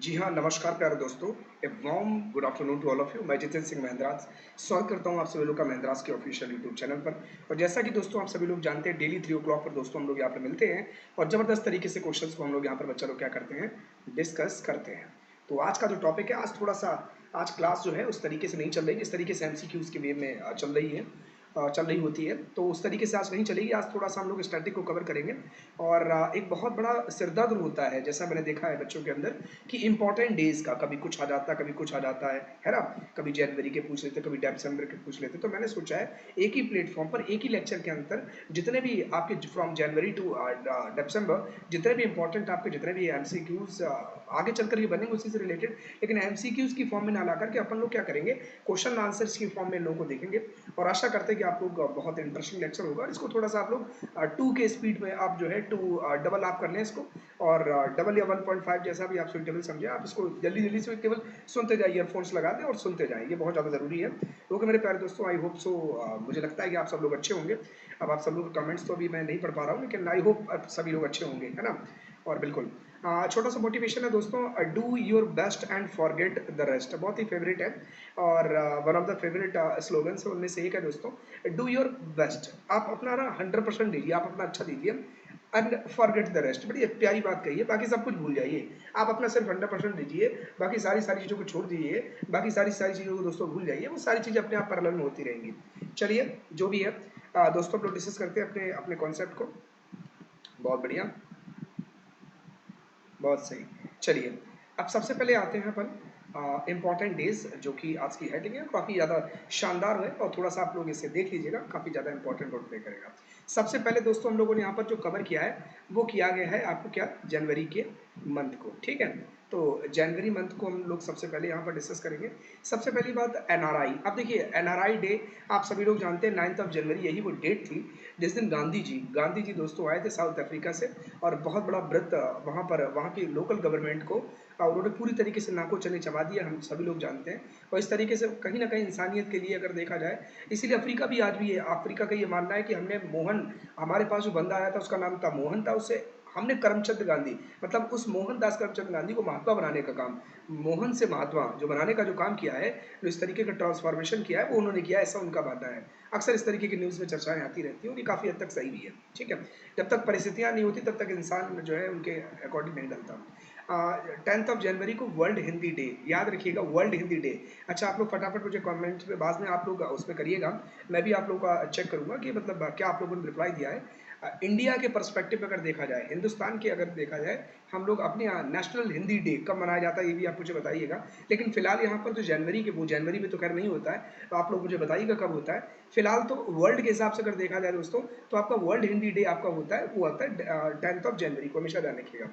जी हाँ, नमस्कार प्यारे दोस्तों। A warm good afternoon to all of you. मैं जितेंद्र सिंह महिंद्रास स्वागत करता हूँ आप सभी लोग का महिंद्रास के ऑफिशियल यूट्यूब चैनल पर। और जैसा कि दोस्तों आप सभी लोग जानते हैं, डेली 3 o'clock पर दोस्तों हम लोग यहाँ पर मिलते हैं और ज़बरदस्त तरीके से क्वेश्चंस को हम लोग यहाँ पर बच्चा लोग क्या करते हैं, डिस्कस करते हैं। तो आज का जो टॉपिक है, आज क्लास जो है उस तरीके से नहीं चल रही जिस तरीके से एमसीक्यूज के वे में चल रही है, चल रही होती है। तो उस तरीके से आज नहीं चलेगी। आज थोड़ा सा हम लोग स्टैटिक को कवर करेंगे। और एक बहुत बड़ा सिरदर्द होता है, जैसा मैंने देखा है बच्चों के अंदर, कि इंपॉर्टेंट डेज का कभी कुछ आ जाता है, कभी कुछ आ जाता है ना। कभी जनवरी के पूछ लेते, कभी दिसंबर के पूछ लेते। तो मैंने सोचा है एक ही प्लेटफॉर्म पर एक ही लेक्चर के अंदर जितने भी आपके फ्रॉम जनवरी टू दिसंबर जितने भी इंपॉर्टेंट आपके जितने भी एमसीक्यूज आगे चलकर ये बनेंगे उसी से रिलेटेड, लेकिन एमसीक्यूज की फॉर्म में ना ला करके अपन लोग क्या करेंगे, क्वेश्चन आंसर्स की फॉर्म में लोगों को देखेंगे। और आशा करते हैं कि आप लोग बहुत इंटरेस्टिंग लेक्चर होगा। इसको थोड़ा सा आप लोग 2 के स्पीड में आप जो है टू डबल आप कर लें इसको, और डबल या 1.5 जैसा भी आप सुइटेबल समझे, आप इसको जल्दी जल्दी से केवल सुनते जाइए, ईयरफोन्स लगा दें और सुनते जाएं। ये बहुत ज़्यादा ज़रूरी है। क्योंकि मेरे प्यारे दोस्तों, आई होप सो, मुझे लगता है कि आप सब लोग अच्छे होंगे। अब आप सब लोग कमेंट्स तो अभी मैं नहीं पढ़ पा रहा हूँ, लेकिन आई होप सभी लोग अच्छे होंगे, है ना। और बिल्कुल छोटा सा मोटिवेशन है दोस्तों, do your best and forget the rest, बहुत ही फेवरेट है। और one of the favourite slogans है उनमें से एक है दोस्तों, डू योर बेस्ट। आप अपना ना 100% दीजिए, आप अपना अच्छा दीजिए, एंड फॉरगेट द रेस्ट। बड़ी प्यारी बात कही है, बाकी सब कुछ भूल जाइए। आप अपना सिर्फ 100% दीजिए, बाकी सारी सारी चीज़ों को छोड़ दीजिए, बाकी सारी सारी चीज़ों को दोस्तों भूल जाइए। वो सारी चीज़ें अपने आप पैरेलल में होती रहेंगी। चलिए, जो भी है दोस्तों, हम लोग डिस्कस करते हैं अपने अपने कॉन्सेप्ट को। बहुत बढ़िया, बहुत सही। चलिए, अब सबसे पहले आते हैं अपन इम्पॉर्टेंट डेज, जो कि आज की हेडिंग है, काफ़ी ज़्यादा शानदार है और थोड़ा सा आप लोग इसे देख लीजिएगा, काफ़ी ज़्यादा इंपॉर्टेंट रोल प्ले करेगा। सबसे पहले दोस्तों हम लोगों ने यहाँ पर जो कवर किया है वो किया गया है आपको क्या, जनवरी के मंथ को, ठीक है। तो जनवरी मंथ को हम लोग सबसे पहले यहाँ पर डिस्कस करेंगे। सबसे पहली बात, एनआरआई। अब देखिए, एनआरआई डे आप सभी लोग जानते हैं 9 जनवरी, यही वो डेट थी जिस दिन गांधी जी दोस्तों आए थे साउथ अफ्रीका से। और बहुत बड़ा व्रत वहाँ पर, वहाँ की लोकल गवर्नमेंट को उन्होंने पूरी तरीके से नाको चने चबा दिया, हम सभी लोग जानते हैं। और इस तरीके से कहीं ना कहीं इंसानियत के लिए अगर देखा जाए, इसीलिए अफ्रीका भी आज भी है। अफ्रीका का ये मानना है कि हमने मोहन, हमारे पास जो बंदा आया था उसका नाम था मोहन था, उससे हमने करमचंद गांधी, मतलब उस मोहनदास करमचंद गांधी को महात्मा बनाने का काम, मोहन से महात्मा जो बनाने का जो काम किया है, जो इस तरीके का ट्रांसफॉर्मेशन किया है, वो उन्होंने किया, ऐसा उनका मानना है। अक्सर इस तरीके की न्यूज़ में चर्चाएं आती रहती हैं और ये काफ़ी हद तक सही भी है, ठीक है। जब तक परिस्थितियां नहीं होती तब तक इंसान जो है उनके अकॉर्डिंग नहीं ढलता। 10 जनवरी को वर्ल्ड हिंदी डे, याद रखिएगा, वर्ल्ड हिंदी डे। अच्छा, आप लोग फटाफट मुझे कमेंट्स में बाद में आप लोग उस पर करिएगा, मैं भी आप लोगों का चेक करूंगा कि मतलब क्या आप लोगों ने रिप्लाई दिया है। इंडिया के पर्सपेक्टिव में अगर देखा जाए, हिंदुस्तान के अगर देखा जाए, हम लोग अपने यहाँ नेशनल हिंदी डे कब मनाया जाता है ये भी आप मुझे बताइएगा। लेकिन फिलहाल यहाँ पर जो जनवरी के, वो जनवरी में तो खैर नहीं होता है, तो आप लोग मुझे बताइएगा कब होता है। फिलहाल तो वर्ल्ड के हिसाब से अगर देखा जाए दोस्तों, तो आपका वर्ल्ड हिंदी डे आपका होता है, वो होता है 10 जनवरी को, हमेशा ध्यान रखिएगा।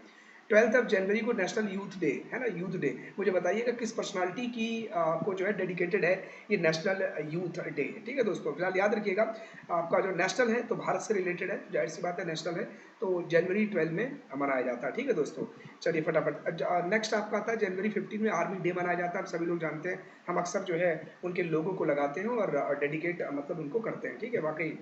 12 जनवरी को नेशनल यूथ डे है ना, यूथ डे। मुझे बताइएगा किस पर्सनालिटी की को जो है डेडिकेटेड है ये नेशनल यूथ डे, ठीक है दोस्तों। फिलहाल याद रखिएगा, आपका जो नेशनल है तो भारत से रिलेटेड है, तो जाहिर सी बात है नेशनल है, तो जनवरी 12 में मनाया जाता है, ठीक है दोस्तों। चलिए फटाफट, नेक्स्ट आपका आता है जनवरी 15 में आर्मी डे मनाया जाता है, आप सभी लोग जानते हैं। हम अक्सर जो है उनके लोगों को लगाते हैं और डेडिकेट मतलब उनको करते हैं, ठीक है, वाकई।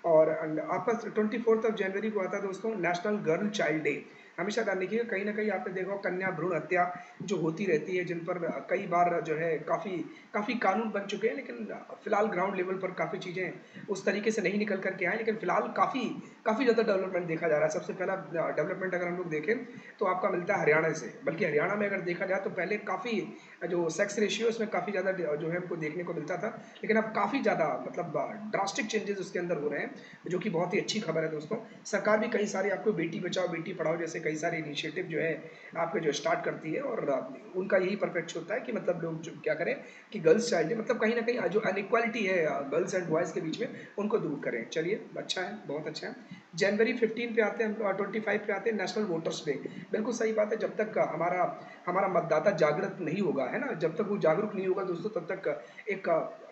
और आपका 24 जनवरी को आता है दोस्तों नेशनल गर्ल चाइल्ड डे। हमेशा ध्यान रखिएगा, कहीं ना कहीं आपने देखा कन्या भ्रूण हत्या जो होती रहती है, जिन पर कई बार जो है काफ़ी काफ़ी कानून बन चुके हैं, लेकिन फिलहाल ग्राउंड लेवल पर काफ़ी चीज़ें उस तरीके से नहीं निकल करके आए। लेकिन फिलहाल काफ़ी काफ़ी ज़्यादा डेवलपमेंट देखा जा रहा है। सबसे पहला डेवलपमेंट अगर हम लोग देखें तो आपका मिलता है हरियाणा से, बल्कि हरियाणा में अगर देखा जाए तो पहले काफ़ी जो सेक्स रेशियो उसमें काफ़ी ज़्यादा जो है हमको देखने को मिलता था, लेकिन अब काफ़ी ज़्यादा मतलब ड्रास्टिक चेंजेस उसके अंदर हो रहे हैं, जो कि बहुत ही अच्छी खबर है दोस्तों। सरकार भी कई सारे आपको बेटी बचाओ बेटी पढ़ाओ जैसे कई सारे इनिशिएटिव जो है आपके जो स्टार्ट करती है, और उनका यही परफेक्ट होता है कि मतलब लोग जो क्या करें कि गर्ल्स चाइल्ड मतलब कहीं ना कहीं जो अनइक्वालिटी है गर्ल्स एंड बॉयज़ के बीच में, उनको दूर करें। चलिए, अच्छा है, बहुत अच्छा है। जनवरी 15 पे आते हैं, 25 पे आते हैं नेशनल वोटर्स डे। बिल्कुल सही बात है, जब तक हमारा हमारा मतदाता जागृत नहीं होगा, है ना, जब तक वो जागरूक नहीं होगा दोस्तों, तब तक एक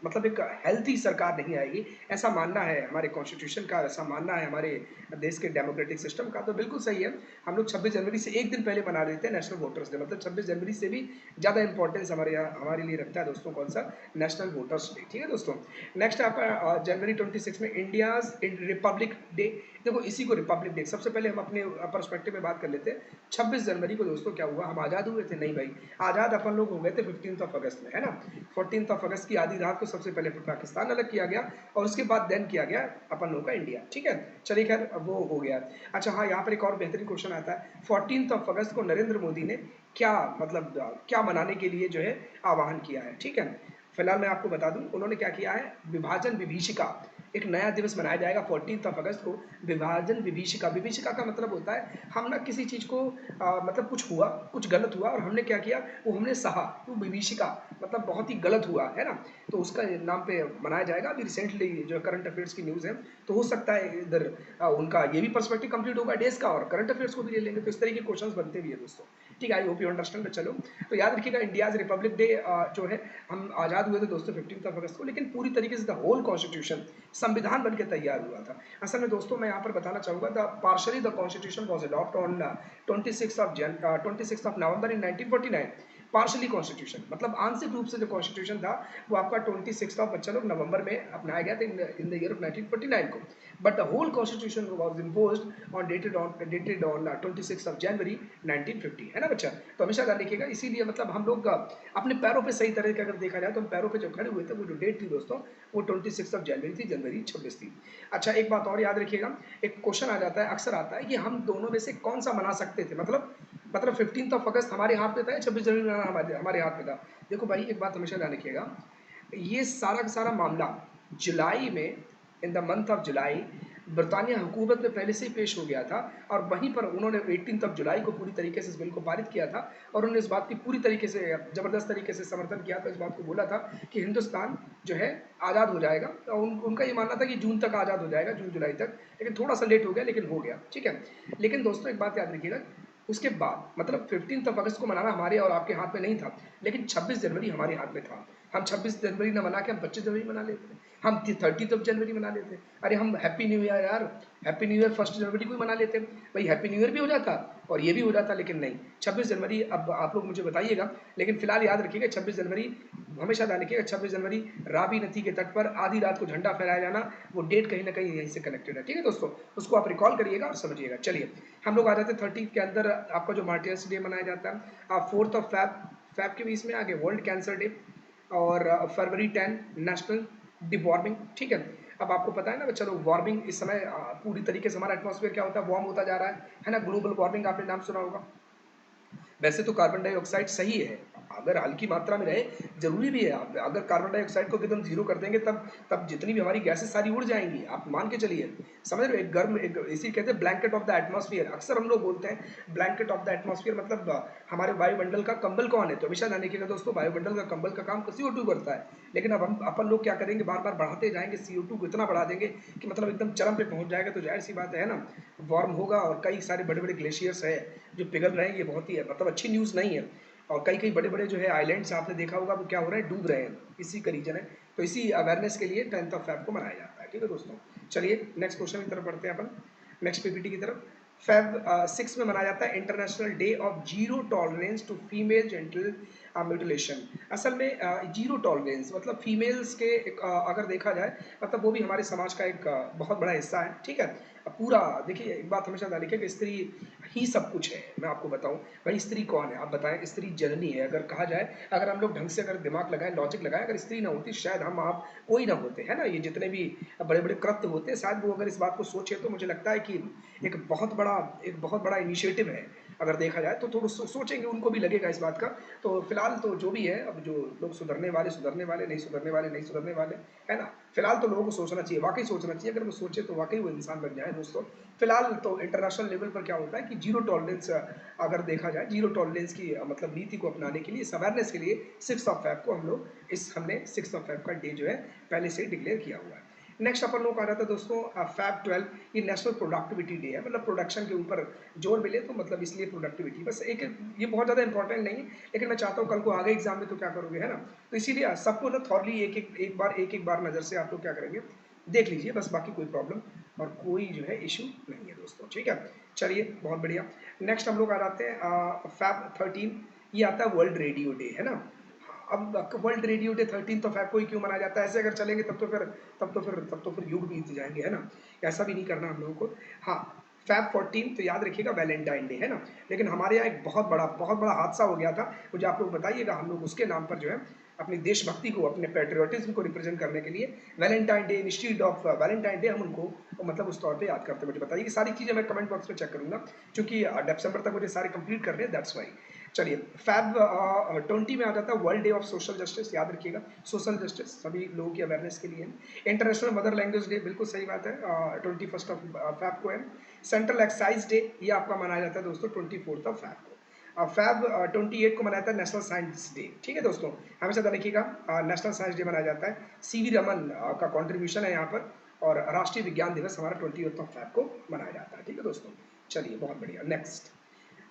मतलब एक हेल्थी सरकार नहीं आएगी, ऐसा मानना है हमारे कॉन्स्टिट्यूशन का, ऐसा मानना है हमारे देश के डेमोक्रेटिक सिस्टम का। तो बिल्कुल सही है, हम लोग 26 जनवरी से एक दिन पहले मना देते हैं नेशनल वोटर्स डे, मतलब 26 जनवरी से भी ज़्यादा इंपॉर्टेंस हमारे यहाँ हमारे लिए रखता है दोस्तों, कौन सा, नेशनल वोटर्स डे। ठीक है दोस्तों। नेक्स्ट आपका जनवरी 26 में इंडियाज रिपब्लिक डे। देखो इसी को रिपब्लिक डे, सबसे पहले हम अपने पर्सपेक्टिव में बात कर लेते हैं। 26 जनवरी को दोस्तों क्या हुआ, हम आज़ाद हुए थे? नहीं भाई, आज़ाद अपन लोग हो गए थे 15 अगस्त में, है ना। 14 अगस्त की आधी रात को सबसे पहले पाकिस्तान अलग किया गया और उसके बाद देन किया गया अपन लोगों का इंडिया। ठीक है, चलिए खैर वो हो गया। अच्छा हाँ, यहाँ पर एक और बेहतरीन क्वेश्चन आता है, 14 अगस्त को नरेंद्र मोदी ने क्या मतलब क्या मनाने के लिए जो है आह्वान किया है? ठीक है, फिलहाल मैं आपको बता दूं उन्होंने क्या किया है, विभाजन विभीषिका, एक नया दिवस मनाया जाएगा 14 अगस्त को, विभाजन विभीषिका। विभीषिका का मतलब होता है हम ना किसी चीज़ को मतलब कुछ हुआ, कुछ गलत हुआ और हमने क्या किया, वो हमने सहा, तो विभीषिका मतलब बहुत ही गलत हुआ है ना, तो उसका नाम पे मनाया जाएगा। अभी रिसेंटली जो करंट अफेयर्स की न्यूज़ है, तो हो सकता है इधर उनका ये भी पर्सपेक्टिव कंप्लीट होगा डेज का और करंट अफेयर्स को भी ले लेंगे, तो इस तरह के क्वेश्चन बनते भी है दोस्तों। ठीक है, आई होप यू अंडरस्टैंड। चलो, तो याद रखिएगा इंडियाज रिपब्लिक डे जो है, हम आज़ाद हुए थे दोस्तों 15 अगस्त को, लेकिन पूरी तरीके से द होल कॉन्स्टिट्यूशन, संविधान बन के तैयार हुआ था। असल में दोस्तों मैं यहाँ पर बताना चाहूँगा, the partially the constitution was adopt on 26 November in 1949। Partially constitution मतलब आंशिक रूप से जो कॉन्स्टिट्यूशन था वो आपका 26 नवंबर में अपनाया गया था इन द ईयर ऑफ 1949 को, but the whole constitution was imposed on dated on 26 January 1950, है ना बच्चा। तो हमेशा ध्यान रखिएगा, इसीलिए मतलब हम लोग अपने पैरों पे सही तरह का अगर देखा जाए तो हम पैरों पे जो खड़े हुए थे, वो जो डेट थी दोस्तों, वो 26 जनवरी थी, जनवरी 26 थी। अच्छा एक बात और याद रखिएगा, एक क्वेश्चन आ जाता है, अक्सर आता है कि हम दोनों में से कौन सा मना सकते थे, मतलब 15 अगस्त हमारे हाथ में था या 26 जनवरी मनाना हमारे हमारे हाथ में था। देखो भाई एक बात हमेशा ध्यान रखिएगा, ये सारा का सारा मामला जुलाई में, in the month of July, बरतानिया हुकूमत में पहले से ही पेश हो गया था और वहीं पर उन्होंने 18 जुलाई को पूरी तरीके से इस बिल को पारित किया था और उन्होंने इस बात की पूरी तरीके से ज़बरदस्त तरीके से समर्थन किया था, इस बात को बोला था कि हिंदुस्तान जो है आज़ाद हो जाएगा। उनका ये मानना था कि जून तक आज़ाद हो जाएगा, जून जुलाई तक, लेकिन थोड़ा सा लेट हो गया, लेकिन हो गया। ठीक है, लेकिन दोस्तों एक बात याद रखिएगा, उसके बाद मतलब 15 अगस्त को मनाना हमारे और आपके हाथ में नहीं था, लेकिन 26 जनवरी हमारे हाथ में था। हम 26 जनवरी ना मना के हम 25 जनवरी मना लेते, हम 30 जनवरी मना लेते। अरे हम हैप्पी न्यू ईयर यार, हैप्पी न्यू ईयर 1 जनवरी को ही मना लेते भाई, हैप्पी न्यू ईयर भी हो जाता और ये भी हो जाता, लेकिन नहीं 26 जनवरी। अब आप लोग मुझे बताइएगा, लेकिन फिलहाल याद रखिएगा 26 जनवरी, हमेशा ध्यान रखिएगा 26 जनवरी, रावी नदी के तट पर आधी रात को झंडा फहराया जाना, वो डेट कहीं ना कहीं यहीं से कनेक्टेड है। ठीक है दोस्तों, उसको आप रिकॉल करिएगा और समझिएगा। चलिए हम लोग आ जाते हैं 30 के अंदर, आपका जो मार्टियर्स डे मनाया जाता है 4 फैब के बीच में आगे वर्ल्ड कैंसर डे और फरवरी 10 नेशनल डिवॉर्मिंग। ठीक है, अब आपको पता है ना चलो, वार्मिंग इस समय पूरी तरीके से हमारा एटमॉस्फेयर क्या होता है, वार्म होता जा रहा है ना, ग्लोबल वार्मिंग आपने नाम सुना होगा। वैसे तो कार्बन डाइऑक्साइड सही है, अगर हल्की मात्रा में रहे जरूरी भी है। आप अगर कार्बन डाइऑक्साइड को एकदम जीरो कर देंगे तब तब जितनी भी हमारी गैसेस सारी उड़ जाएंगी, आप मान के चलिए। समझ रहे हो, एक गर्म एक इसी कहते हैं ब्लैंकेट ऑफ द एटमॉस्फेयर, अक्सर हम लोग बोलते हैं ब्लैंकेट ऑफ द एटमॉस्फेयर, मतलब हमारे वायुमंडल का कंबल कौन है, तो हमेशा ध्यान रखिएगा दोस्तों, वायुमंडल का कंबल का काम CO2 करता है। लेकिन अब हम अपन लोग क्या करेंगे, बार बार बढ़ाते जाएंगे, CO2 को इतना बढ़ा देंगे कि मतलब एकदम चरम पे पहुंच जाएगा, तो जाहिर सी बात है ना, वार्म होगा और कई सारे बड़े बड़े ग्लेशियर्स है जो पिघल रहे हैं, ये बहुत ही मतलब अच्छी न्यूज़ नहीं है। और कई कई बड़े बड़े जो है आइलैंड्स आपने देखा होगा वो क्या हो रहे हैं, डूब रहे हैं, इसी का रीजन है। तो इसी अवेयरनेस के लिए 10 फेब को मनाया जाता है। ठीक है दोस्तों, चलिए नेक्स्ट क्वेश्चन की तरफ बढ़ते हैं अपन, नेक्स्ट PPT की तरफ। Feb 6 में मनाया जाता है international day of zero tolerance to female gentle mutilation. असल में जीरो टॉलरेंस मतलब फीमेल्स के अगर देखा जाए, मतलब वो भी हमारे समाज का एक बहुत बड़ा हिस्सा है। ठीक है, अब पूरा देखिए, एक बात हमेशा ध्यान रखिए कि स्त्री ही सब कुछ है। मैं आपको बताऊं भाई, स्त्री कौन है, आप बताएं। स्त्री जननी है, अगर कहा जाए, अगर हम लोग ढंग से अगर दिमाग लगाएं, लॉजिक लगाएं, अगर स्त्री ना होती शायद हम आप कोई ना होते, है ना। ये जितने भी बड़े बड़े कृत्य होते हैं, शायद वो अगर इस बात को सोचे तो मुझे लगता है कि एक बहुत बड़ा इनिशिएटिव है। अगर देखा जाए तो थोड़ा सोचेंगे, उनको भी लगेगा इस बात का। तो फिलहाल तो जो भी है, अब जो लोग सुधरने वाले, नहीं सुधरने वाले नहीं सुधरने वाले, है ना। फिलहाल तो लोगों को सोचना चाहिए, वाकई सोचना चाहिए, अगर वो सोचे तो वाकई वो इंसान बन जाए दोस्तों। फिलहाल तो इंटरनेशनल लेवल पर क्या होता है कि जीरो टॉलरेंस, अगर देखा जाए जीरो टॉलरेंस की मतलब नीति को अपनाने के लिए, इस अवेयरनेस के लिए 6 फेब को हमने 6 फेब का डे जो है पहले से ही डिक्लेयर किया हुआ है। नेक्स्ट अपन लोग आ रहा था दोस्तों फैब 12, ये नेशनल प्रोडक्टिविटी डे है, मतलब प्रोडक्शन के ऊपर जोर मिले तो मतलब इसलिए प्रोडक्टिविटी बस एक, ये बहुत ज़्यादा इंपॉर्टेंट नहीं है, लेकिन मैं चाहता हूँ कल को आगे एग्जाम में तो क्या करोगे, है ना। तो इसीलिए सबको ना थॉरली एक एक बार नज़र से आप लोग क्या करेंगे देख लीजिए, बस बाकी कोई प्रॉब्लम और कोई जो है इशू नहीं है दोस्तों, ठीक है। चलिए बहुत बढ़िया। नेक्स्ट हम लोग आ जाते हैं फैब 13, ये आता है वर्ल्ड रेडियो डे, है ना। अब वर्ल्ड रेडियो डे 13 तो फैब को ही क्यों मनाया जाता है, ऐसे अगर चलेंगे तब तो फिर युग बीत जाएंगे, है ना। ऐसा भी नहीं करना हम लोगों को। हाँ, फैब 14 तो याद रखिएगा वैलेंटाइन डे, है ना। लेकिन हमारे यहाँ एक बहुत बड़ा हादसा हो गया था, मुझे आप लोग बताइएगा, हम लोग उसके नाम पर जो है अपनी देशभक्ति को, अपने पेट्रियोटिज्म को रिप्रेजेंट करने के लिए Valentine day, institute of Valentine day हम उनको मतलब उस तौर पे याद करते हैं। मुझे बताइए, सारी चीज़ें मैं कमेंट बॉक्स में चेक करूंगा, क्योंकि दिसंबर तक मुझे सारे कंप्लीट करने हैं, दैट्स वाई। चलिए फैब 20 में आ जाता है world day of social justice, याद रखिएगा सोशल जस्टिस सभी लोगों की अवेयरनेस के लिए। इंटरनेशनल मदर लैंग्वेज डे, बिल्कुल सही बात है, 21 ऑफ फैब को है। सेंट्रल एक्साइज डे, ये आपका मनाया जाता है दोस्तों 24 ऑफ फैब को। फैब 28 को मनाया जाता है नेशनल साइंस डे, ठीक है दोस्तों, हमेशा ध्यान रखिएगा नेशनल साइंस डे मनाया जाता है, सीवी रमन का कॉन्ट्रीब्यूशन है यहाँ पर, और राष्ट्रीय विज्ञान दिवस हमारा 28 ऑफ फैब को मनाया जाता है, ठीक है दोस्तों। चलिए बहुत बढ़िया। नेक्स्ट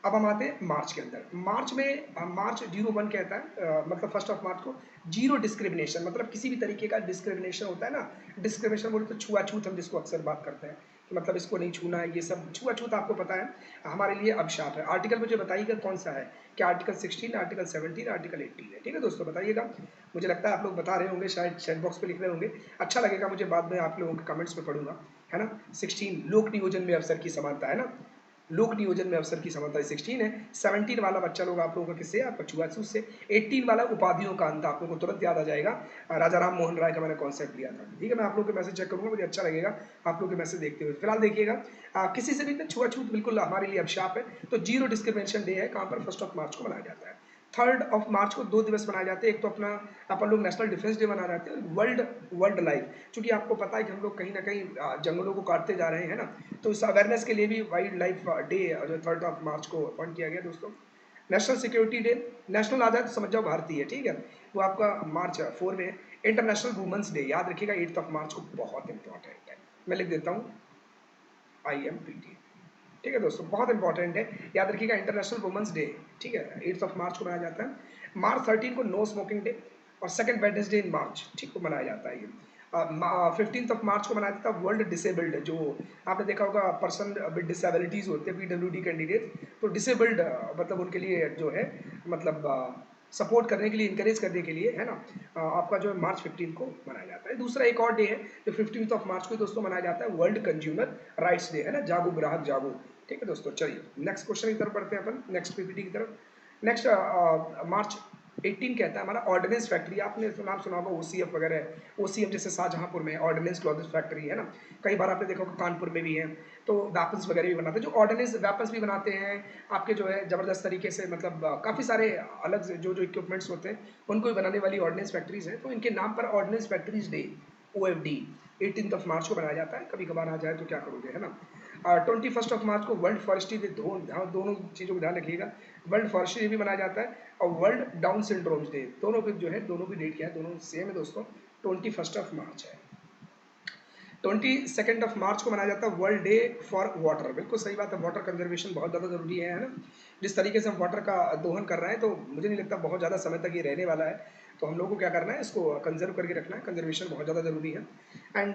अब हम आते हैं मार्च के अंदर। मार्च में मार्च 01 कहता है मतलब 1 मार्च को जीरो डिस्क्रिमिनेशन, मतलब किसी भी तरीके का डिस्क्रिमिनेशन होता है ना, डिस्क्रिमिनेशन बोले तो छुआछूत हम जिसको अक्सर बात करते हैं कि मतलब इसको नहीं छूना है, ये सब छुआछूत आपको पता है हमारे लिए अभिशाप है। आर्टिकल मुझे बताइएगा कौन सा है, क्या आर्टिकल 16, आर्टिकल 17, आर्टिकल 18 है, ठीक है दोस्तों, बताइएगा। मुझे लगता है आप लोग बता रहे होंगे, शायद चैट बॉक्स पे लिख रहे होंगे, अच्छा लगेगा मुझे, बाद में आप लोगों के कमेंट्स में पढ़ूंगा, है ना। 16 लोक नियोजन में अवसर की समानता, है ना, लोक नियोजन में अवसर की समानता 16 है। 17 वाला बच्चा लोग आप लोगों का किससे, आपका छुआछूत से। 18 वाला उपाधियों का अंत, आप लोगों को तुरंत याद आ जाएगा, राजा राम मोहन राय का मैंने कॉन्सेप्ट लिया था, ठीक है। मैं आप लोगों के मैसेज चेक करूंगा, मुझे अच्छा लगेगा आप लोग के मैसेज देखते हुए। फिलहाल देखिएगा किसी से भी छुआछूत बिल्कुल हमारे लिए अभिशाप है, तो जीरो डिस्क्रिमिनेशन डे है, कहाँ पर 1 मार्च को मनाया जाता है। 3 मार्च को 2 दिवस मनाए जाते हैं, एक तो अपना अपन लोग नेशनल डिफेंस डे मना रहे हैं, वर्ल्ड वर्ल्ड लाइफ, क्योंकि आपको पता है कि हम लोग कहीं ना कहीं जंगलों को काटते जा रहे हैं, है ना। तो इस अवेयरनेस के लिए भी वाइल्ड लाइफ डे जो 3 मार्च को अपॉइंट किया गया दोस्तों। नेशनल सिक्योरिटी डे, नेशनल आ जाए तो समझ जाओ भारतीय, ठीक है, वो आपका मार्च 4 में है। इंटरनेशनल वुमेंस डे, याद रखिएगा 8 मार्च को, बहुत इंपॉर्टेंट है, मैं लिख देता हूँ IMPT, ठीक है दोस्तों, बहुत इंपॉर्टेंट है, याद रखिएगा इंटरनेशनल वुमेंस डे, ठीक है, 8 मार्च को मनाया जाता है। मार्च 13 को नो स्मोकिंग डे, और सेकंड वेडनेसडे इन मार्च, ठीक को मनाया जाता है ये। 15 मार्च को मनाया जाता है वर्ल्ड डिसेबल्ड, जो आपने देखा होगा पर्सन विद डिसेबिलिटीज होते हैं, PWD कैंडिडेट, तो डिसेबल्ड मतलब उनके लिए जो है मतलब सपोर्ट करने के लिए, इंकरेज करने के लिए, है ना, आपका जो है मार्च 15 को मनाया जाता है। दूसरा एक और डे है जो 15 मार्च को दोस्तों मनाया जाता है, वर्ल्ड कंज्यूमर राइट्स डे, है ना, जागो ग्राहक जागो, ठीक है दोस्तों। चलिए नेक्स्ट क्वेश्चन की तरफ बढ़ते हैं अपन, नेक्स्ट PPT की तरफ। नेक्स्ट मार्च 18 कहता है हमारा ऑर्डिनेंस फैक्ट्री, आपने नाम सुना होगा OCF वगैरह, OCF जैसे शाहजहांपुर में ऑर्डिनेंस क्लॉथ्स फैक्ट्री, है ना, कई बार आपने देखा होगा कानपुर में भी है, तो वेपन्स वगैरह भी बनाते हैं, जो ऑर्डिनेंस वेपन्स भी बनाते हैं आपके जो है ज़बरदस्त तरीके से, मतलब काफ़ी सारे अलग से जो जो इक्विपमेंट्स होते हैं उनको भी बनाने वाली ऑर्डिनेंस फैक्ट्रीज हैं, तो इनके नाम पर ऑर्डिनेंस फैक्ट्रीज डे OFD 18 मार्च को बनाया जाता है, कभी कभार आ जाए तो क्या करोगे, है ना। 21 मार्च को वर्ल्ड फॉरेस्ट्री डे, दोनों चीज़ों को ध्यान रखिएगा, वर्ल्ड फॉरेस्ट्री डे भी मनाया जाता है, और वर्ल्ड डाउन सिंड्रोम्स डे, दोनों भी जो है, दोनों भी डेट क्या है, दोनों सेम है दोस्तों, 21 है। 22 मार्च को मनाया जाता है वर्ल्ड डे फॉर वाटर, बिल्कुल सही बात है, वाटर कंजर्वेशन बहुत ज़्यादा ज़रूरी है ना। जिस तरीके से हम वाटर का दोहन कर रहे हैं, तो मुझे नहीं लगता बहुत ज़्यादा समय तक ये रहने वाला है, तो हम लोग को क्या करना है, इसको कंजर्व करके रखना है, कंजर्वेशन बहुत ज़्यादा ज़रूरी है। And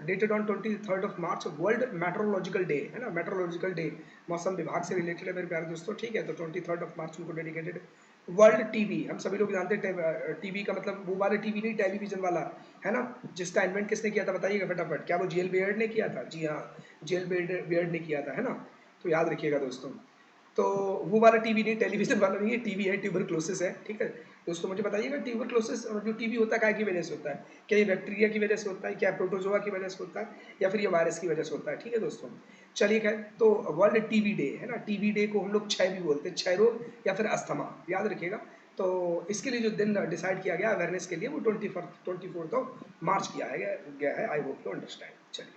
dated on 23 March world metrological day, है ना, मेट्रोलॉजिकल डे मौसम विभाग से रिलेटेड है मेरे प्यारे दोस्तों, ठीक है, तो 23 मार्च उनको डेडिकेटेड। वर्ल्ड टीवी, हम सभी लोग जानते हैं टीवी का मतलब वो वाले टीवी नहीं, टेलीविजन वाला, है ना, जिसका इन्वेंट किसने किया था बताइएगा फटाफट, क्या वो जेल बेयर्ड ने किया था, जी हाँ, जेल बेयर्ड ने किया था, है ना, तो याद रखिएगा दोस्तों। तो वो वाला टीवी नहीं, टेलीविजन वाला नहीं है, टीवी है, ट्यूबरक्लोसिस है, ठीक है दोस्तों, मुझे बताइएगा ट्यूबरक्लोसिस जो टीवी होता है क्या की वजह से होता है, क्या ये बैक्टीरिया की वजह से होता है, क्या प्रोटोजोआ की वजह से होता है, या फिर ये वायरस की वजह से होता है, ठीक है दोस्तों। चलिए खैर, तो वर्ल्ड टीवी डे, है ना, टीवी डे को हम लोग क्षय भी बोलते हैं, क्षय रोग या फिर अस्थमा, याद रखिएगा। तो इसके लिए जो दिन डिसाइड किया गया अवेयरनेस के लिए, वो 24 किया गया है, आई होप यू अंडरस्टैंड। चलिए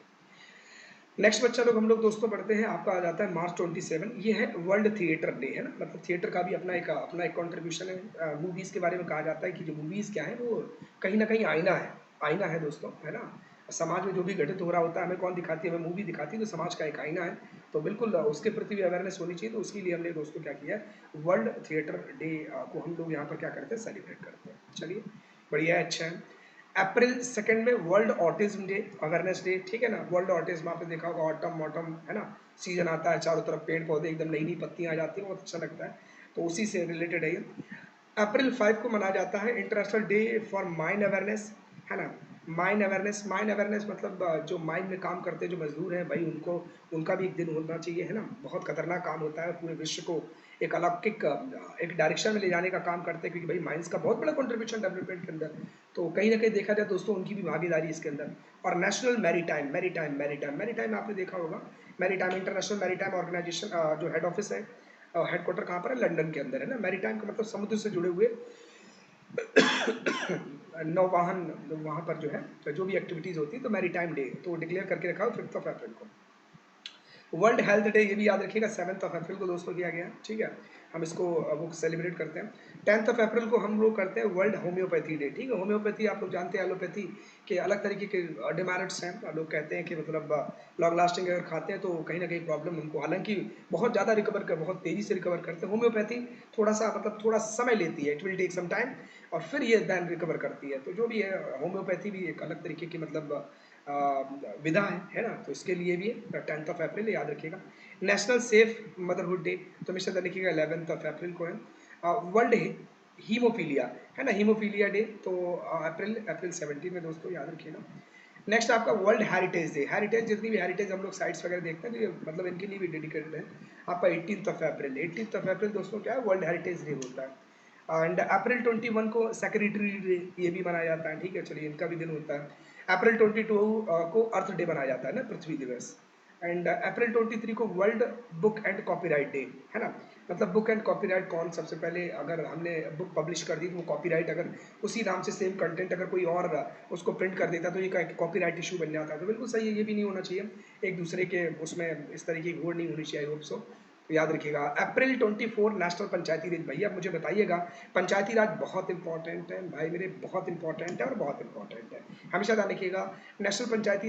नेक्स्ट बच्चा लोग हम लोग दोस्तों पढ़ते हैं, आपका आ जाता है मार्च 27, ये है वर्ल्ड थिएटर डे, है ना, मतलब थिएटर का भी अपना एक कॉन्ट्रीब्यूशन है। मूवीज़ के बारे में कहा जाता है कि जो मूवीज़ क्या है वो कहीं ना कहीं आईना है, आईना है दोस्तों, है ना। समाज में जो भी घटित हो रहा होता है हमें कौन दिखाती है, हमें मूवी दिखाती है, तो समाज का एक आईना है, तो बिल्कुल उसके प्रति भी अवेयरनेस होनी चाहिए। तो उसके लिए हमने दोस्तों क्या किया है, वर्ल्ड थिएटर डे को हम लोग यहाँ पर क्या करते हैं, सेलिब्रेट करते हैं। चलिए बढ़िया है, अच्छा है। अप्रैल 2 में world autism day, awareness day, ठीक है ना। वर्ल्ड ऑटिज्म आपने देखा होगा, ऑटम मॉटम है ना, सीजन आता है, चारों तरफ पेड़ पौधे एकदम नई नई पत्तियां आ जाती हैं, बहुत अच्छा लगता है, तो उसी से रिलेटेड है ये। अप्रैल 5 को मनाया जाता है international day for mine awareness, है ना। माइन अवेयरनेस, माइन अवेयरनेस मतलब जो माइन में काम करते हैं जो मजदूर हैं भाई, उनको उनका भी एक दिन होना चाहिए, है ना। बहुत खतरनाक काम होता है, पूरे विश्व को एक अलौकिक एक डायरेक्शन में ले जाने का काम करते हैं, क्योंकि भाई माइंस का बहुत बड़ा कंट्रीब्यूशन डेवलपमेंट के अंदर, तो कहीं ना कहीं देखा जाए दोस्तों उनकी भी भागीदारी इसके अंदर। और national maritime, maritime maritime maritime आपने देखा होगा, मैरीटाइम इंटरनेशनल मैरीटाइम ऑर्गेनाइजेशन जो हेड ऑफिस है, हेडक्वार्टर कहाँ पर है, लंदन के अंदर है ना। मैरीटाइम का मतलब समुद्र से जुड़े हुए नौवाहन, वहाँ पर जो है तो जो भी एक्टिविटीज़ होती है, तो मैरीटाइम डे तो डिक्लेयर करके रखा हो 5 अप्रैल को। वर्ल्ड हेल्थ डे ये भी याद रखिएगा, 7 अप्रैल को दोस्तों किया गया, ठीक है। हम इसको वो सेलिब्रेट करते हैं। 10 अप्रैल को हम लोग करते हैं वर्ल्ड होम्योपैथी डे, ठीक है। होम्योपैथी आप लोग जानते हैं, एलोपैथी के अलग तरीके के डिमेरिट्स हैं। लोग कहते हैं कि मतलब लॉन्ग लास्टिंग अगर खाते हैं तो कहीं ना कहीं प्रॉब्लम उनको, हालांकि बहुत ज़्यादा रिकवर कर, बहुत तेज़ी से रिकवर करते हैं। होम्योपैथी थोड़ा सा मतलब थोड़ा समय लेती है, it will take some time, और फिर ये दैन रिकवर करती है। तो जो भी है होम्योपैथी भी एक अलग तरीके की मतलब विधा है ना। तो इसके लिए भी 10 अप्रैल याद रखिएगा। नेशनल सेफ मदरहुड डे तो हमेशा लिखिएगा 11 अप्रैल को है। वर्ल्ड हीमोफीलिया, है ना, हीमोफीलिया डे तो अप्रैल 17 में दोस्तों याद रखिएगा। नेक्स्ट आपका वर्ल्ड हेरिटेज डे, हेरिटेज जितनी भी हेरिटेज हम लोग साइट्स वगैरह देखते हैं तो ये मतलब इनके लिए भी डेडिकेटेड है। आपका 18 अप्रैल, 18 अप्रैल दोस्तों क्या है, वर्ल्ड हेरिटेज डे होता है। एंड अप्रैल 21 को सेक्रेटरी डे ये भी मनाया जाता है, ठीक है, चलिए इनका भी दिन होता है। अप्रैल 22 को अर्थ डे मनाया जाता है ना, पृथ्वी दिवस। एंड अप्रैल 23 को world book and copyright day, है ना। मतलब बुक एंड कॉपीराइट कौन सबसे पहले, अगर हमने बुक पब्लिश कर दी तो वो कॉपीराइट, अगर उसी नाम से सेम कंटेंट अगर कोई और उसको प्रिंट कर देता तो ये कॉपीराइट इशू बन जाता है। तो बिल्कुल सही है, ये भी नहीं होना चाहिए, एक दूसरे के उसमें इस तरीके की होड़ नहीं होनी चाहिए, होप सो। तो याद रखिएगा अप्रैल 24 नेशनल पंचायती राज। भैया मुझे बताइएगा, पंचायती राज बहुत इंपॉर्टेंट है भाई मेरे, बहुत इंपॉर्टेंट है और बहुत इंपॉर्टेंट है, हमेशा ध्यान रखिएगा। नेशनल पंचायती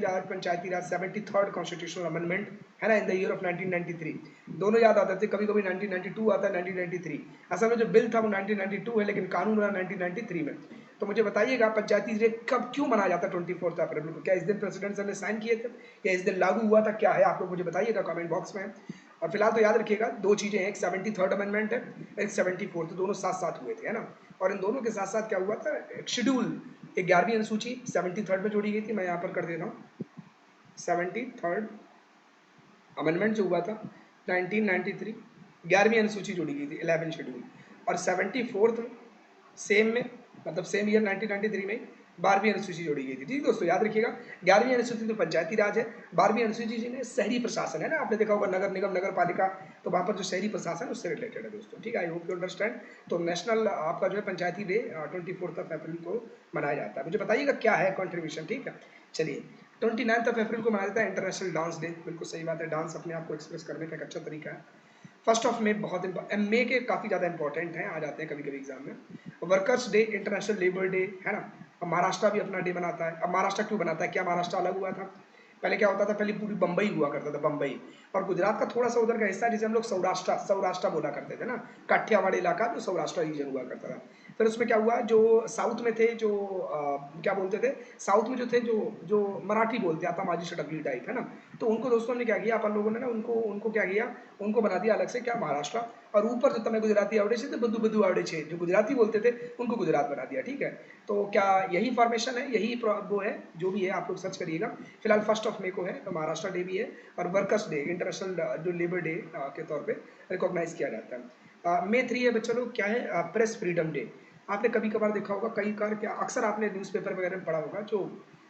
राज 73rd कॉन्स्टिट्यूशनल अमेंडमेंट, है ना, इन द ईयर ऑफ 1993। दोनों याद आते थे, कभी कभी 1992 आता है, 1993। असल में जो बिल था वो 1992 है, लेकिन कानून बना 1993 में। तो मुझे बताइएगा पंचायती राज कब क्यों मनाया जाता है 24 अप्रैल को, क्या इस दिन प्रेसिडेंट सर ने साइन किए थे, या इस दिन लागू हुआ था, क्या है, आप लोग मुझे बताइएगा कमेंट बॉक्स में। और फिलहाल तो याद रखिएगा दो चीजें हैं, एक 73rd अमेंडमेंट है, एक 74th, तो दोनों साथ साथ हुए थे, है ना। और इन दोनों के साथ साथ क्या हुआ था, एक शेड्यूल, एक 11वीं अनुसूची 73rd में जोड़ी गई थी, मैं यहाँ पर कर दे रहा हूँ। 73rd अमेंडमेंट जो हुआ था 1993, 11वीं अनुसूची जोड़ी गई थी, 11 शेड्यूल। और 74th सेम में, मतलब सेम ईयर 1993 में 12वीं अनुसूची जोड़ी गई थी, ठीक दोस्तों याद रखिएगा। 11वीं अनुसूची तो पंचायती राज है, 12वीं अनुसूची जी ने शहरी प्रशासन, है ना, आपने देखा होगा नगर निगम नगर पालिका, तो वहाँ पर जो शहरी प्रशासन उससे रिलेटेड है दोस्तों, ठीक है। I hope you understand. तो नेशनल आपका जो है पंचायती डे 24 अप्रैल को मनाया जाता है। मुझे बताइएगा क्या है कॉन्ट्रीब्यूशन, ठीक है। चलिए 29 अप्रैल को मनाया जाता है इंटरनेशनल डांस डे, बिल्कुल सही बात है, डांस अपने आप को एक्सप्रेस करने का एक अच्छा तरीका है। 1 बहुत मे के काफ़ी ज़्यादा इंपॉर्टेंट हैं, आ जाते हैं कभी कभी एग्जाम में। Workers day, international labour day, है ना। अब महाराष्ट्र भी अपना डे मनाता है। अब महाराष्ट्र क्यों बनाता है, क्या महाराष्ट्र अलग हुआ था, पहले क्या होता था, पहले पूरी बम्बई हुआ करता था, बम्बई, और गुजरात का थोड़ा सा उधर का हिस्सा जिसे हम लोग सौराष्ट्र सौराष्ट्र बोला करते थे ना, काठियावाड़ इलाका जो सौराष्ट्र रीजन हुआ करता था। फिर उसमें क्या हुआ, जो साउथ में थे, जो क्या बोलते थे, साउथ में जो थे, जो जो मराठी बोलते हैं, आता माझी शटकली टाइप, है ना। तो उनको दोस्तों ने क्या किया, अपन लोगों ने ना उनको उनको क्या किया, उनको बना दिया अलग से क्या, महाराष्ट्र। और ऊपर जो तमें गुजराती आवड़े थे, तो बद्दू बद्दू आवड़े थे, जो गुजराती बोलते थे उनको गुजरात बना दिया, ठीक है। तो क्या यही फॉर्मेशन है, यही वो है, जो भी है आप लोग सर्च करिएगा। फिलहाल 1 मई को है, तो महाराष्ट्र डे भी है, और वर्कर्स डे, इंटरनेशनल जो लेबर डे के तौर पे रिकॉग्नाइज किया जाता है। May 3 है बच्चों लोग, क्या है, प्रेस फ्रीडम डे। आपने कभी कभार देखा होगा, कई बार क्या, अक्सर आपने न्यूज़पेपर वगैरह में पढ़ा होगा, जो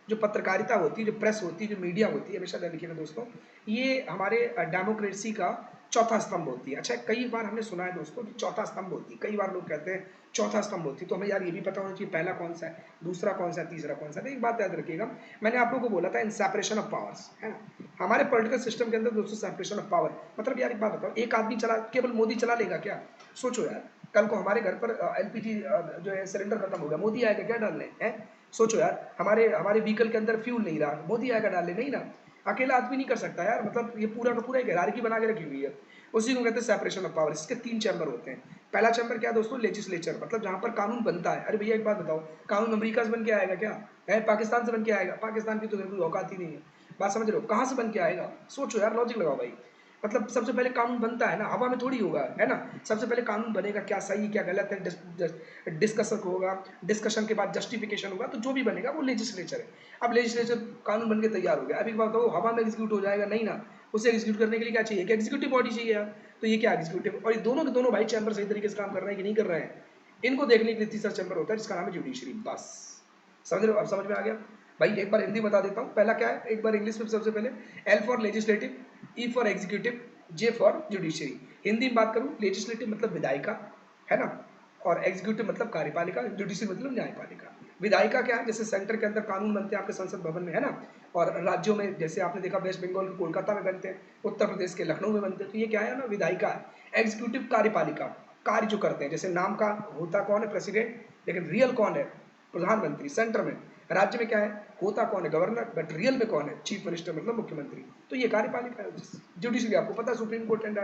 जो पत्रकारिता होती है, जो प्रेस होती है, जो मीडिया होती है, हमेशा ध्यान रखिएगा दोस्तों, ये हमारे डेमोक्रेसी का चौथा स्तंभ होती है। अच्छा, कई बार हमने सुना है दोस्तों कि चौथा स्तंभ होती है, कई बार लोग कहते हैं चौथा स्तंभ होती है, तो हमें यार ये भी पता होना चाहिए पहला कौन सा है, दूसरा कौन सा है, तीसरा कौन सा है। तो एक बात याद रखिएगा, मैंने आप लोगों को बोला था इन सेपरेशन ऑफ पावर्स, है ना। हमारे पॉलिटिकल सिस्टम के अंदर दोस्तों सेपरेशन ऑफ पावर, मतलब यार एक बात बताओ, एक आदमी चला, केवल मोदी चला लेगा क्या, सोचो यार, कल को हमारे घर पर एलपीजी जो है सिलेंडर खत्म हो गया, मोदी आएगा क्या डालने, है, सोचो यार, हमारे हमारे व्हीकल के अंदर फ्यूल नहीं रहा, मोदी आएगा डालने? नहीं ना, अकेला आदमी नहीं कर सकता यार। मतलब ये पूरा का पूरा एक हायरार्की बना के रखी हुई है। उसी को कहते हैं सेपरेशन ऑफ पावर। इसके 3 चैम्बर होते हैं। पहला चैम्बर क्या है दोस्तों? लेजिस्लेचर, मतलब जहां पर कानून बनता है। अरे भैया एक बात बताओ, कानून अमेरिका से बन के आएगा क्या? है पाकिस्तान से बन के आएगा? पाकिस्तान की तो कोई औकात ही नहीं है। बात समझ रहे हो? कहाँ से बन के आएगा? सोचो यार, लॉजिक लगाओ भाई। मतलब सबसे पहले कानून बनता है ना, हवा में थोड़ी होगा, है ना। सबसे पहले कानून बनेगा, क्या सही क्या गलत है, डिस्कशन होगा, डिस्कशन के बाद जस्टिफिकेशन होगा, तो जो भी बनेगा वो लेजिस्लेचर है। अब लेजिस्लेचर कानून बन के तैयार हो गया, अभी बात बताओ हवा में एग्जीक्यूट हो जाएगा? नहीं ना, उसे एग्जीक्यूट करने के लिए क्या चाहिए? कि एग्जीक्यूटिव बॉडी चाहिए यार। तो ये क्या एग्जीक्यूटिव, और ये दोनों के दोनों भाई चैम्बर सही तरीके से काम कर रहे हैं कि नहीं कर रहे हैं, इनको देखने के लिए तीसरा चैम्बर होता है जिसका नाम है जुडिशरी। बस समझ रहे हो? अब समझ में आ गया भाई। एक बार हिंदी बता देता हूँ, पहला क्या है, एक बार इंग्लिश में सबसे पहले। L for legislative, E for executive, J for judiciary. Hindi में बात करूँ, लेजिस्लेटिव मतलब विधायिका, है ना, और एग्जीक्यूटिव मतलब कार्यपालिका, जुडिशरी मतलब न्यायपालिका। विधायिका क्या है? जैसे सेंटर के अंदर कानून बनते हैं आपके संसद भवन में, है ना, और राज्यों में जैसे आपने देखा वेस्ट बंगाल के कोलकाता में बनते हैं, उत्तर प्रदेश के लखनऊ में बनते हैं, तो ये क्या है ना, विधायिका है। एग्जीक्यूटिव कार्यपालिका, कार्य जो करते हैं, जैसे नाम का होता कौन है? प्रेसिडेंट, लेकिन रियल कौन है? प्रधानमंत्री। सेंटर में, राज्य में क्या है? होता कौन है? गवर्नर, बट रियल में कौन है? चीफ मिनिस्टर मतलब मुख्यमंत्री। तो ये कार्यपालिका है। जुडिशरी आपको पता है, supreme court and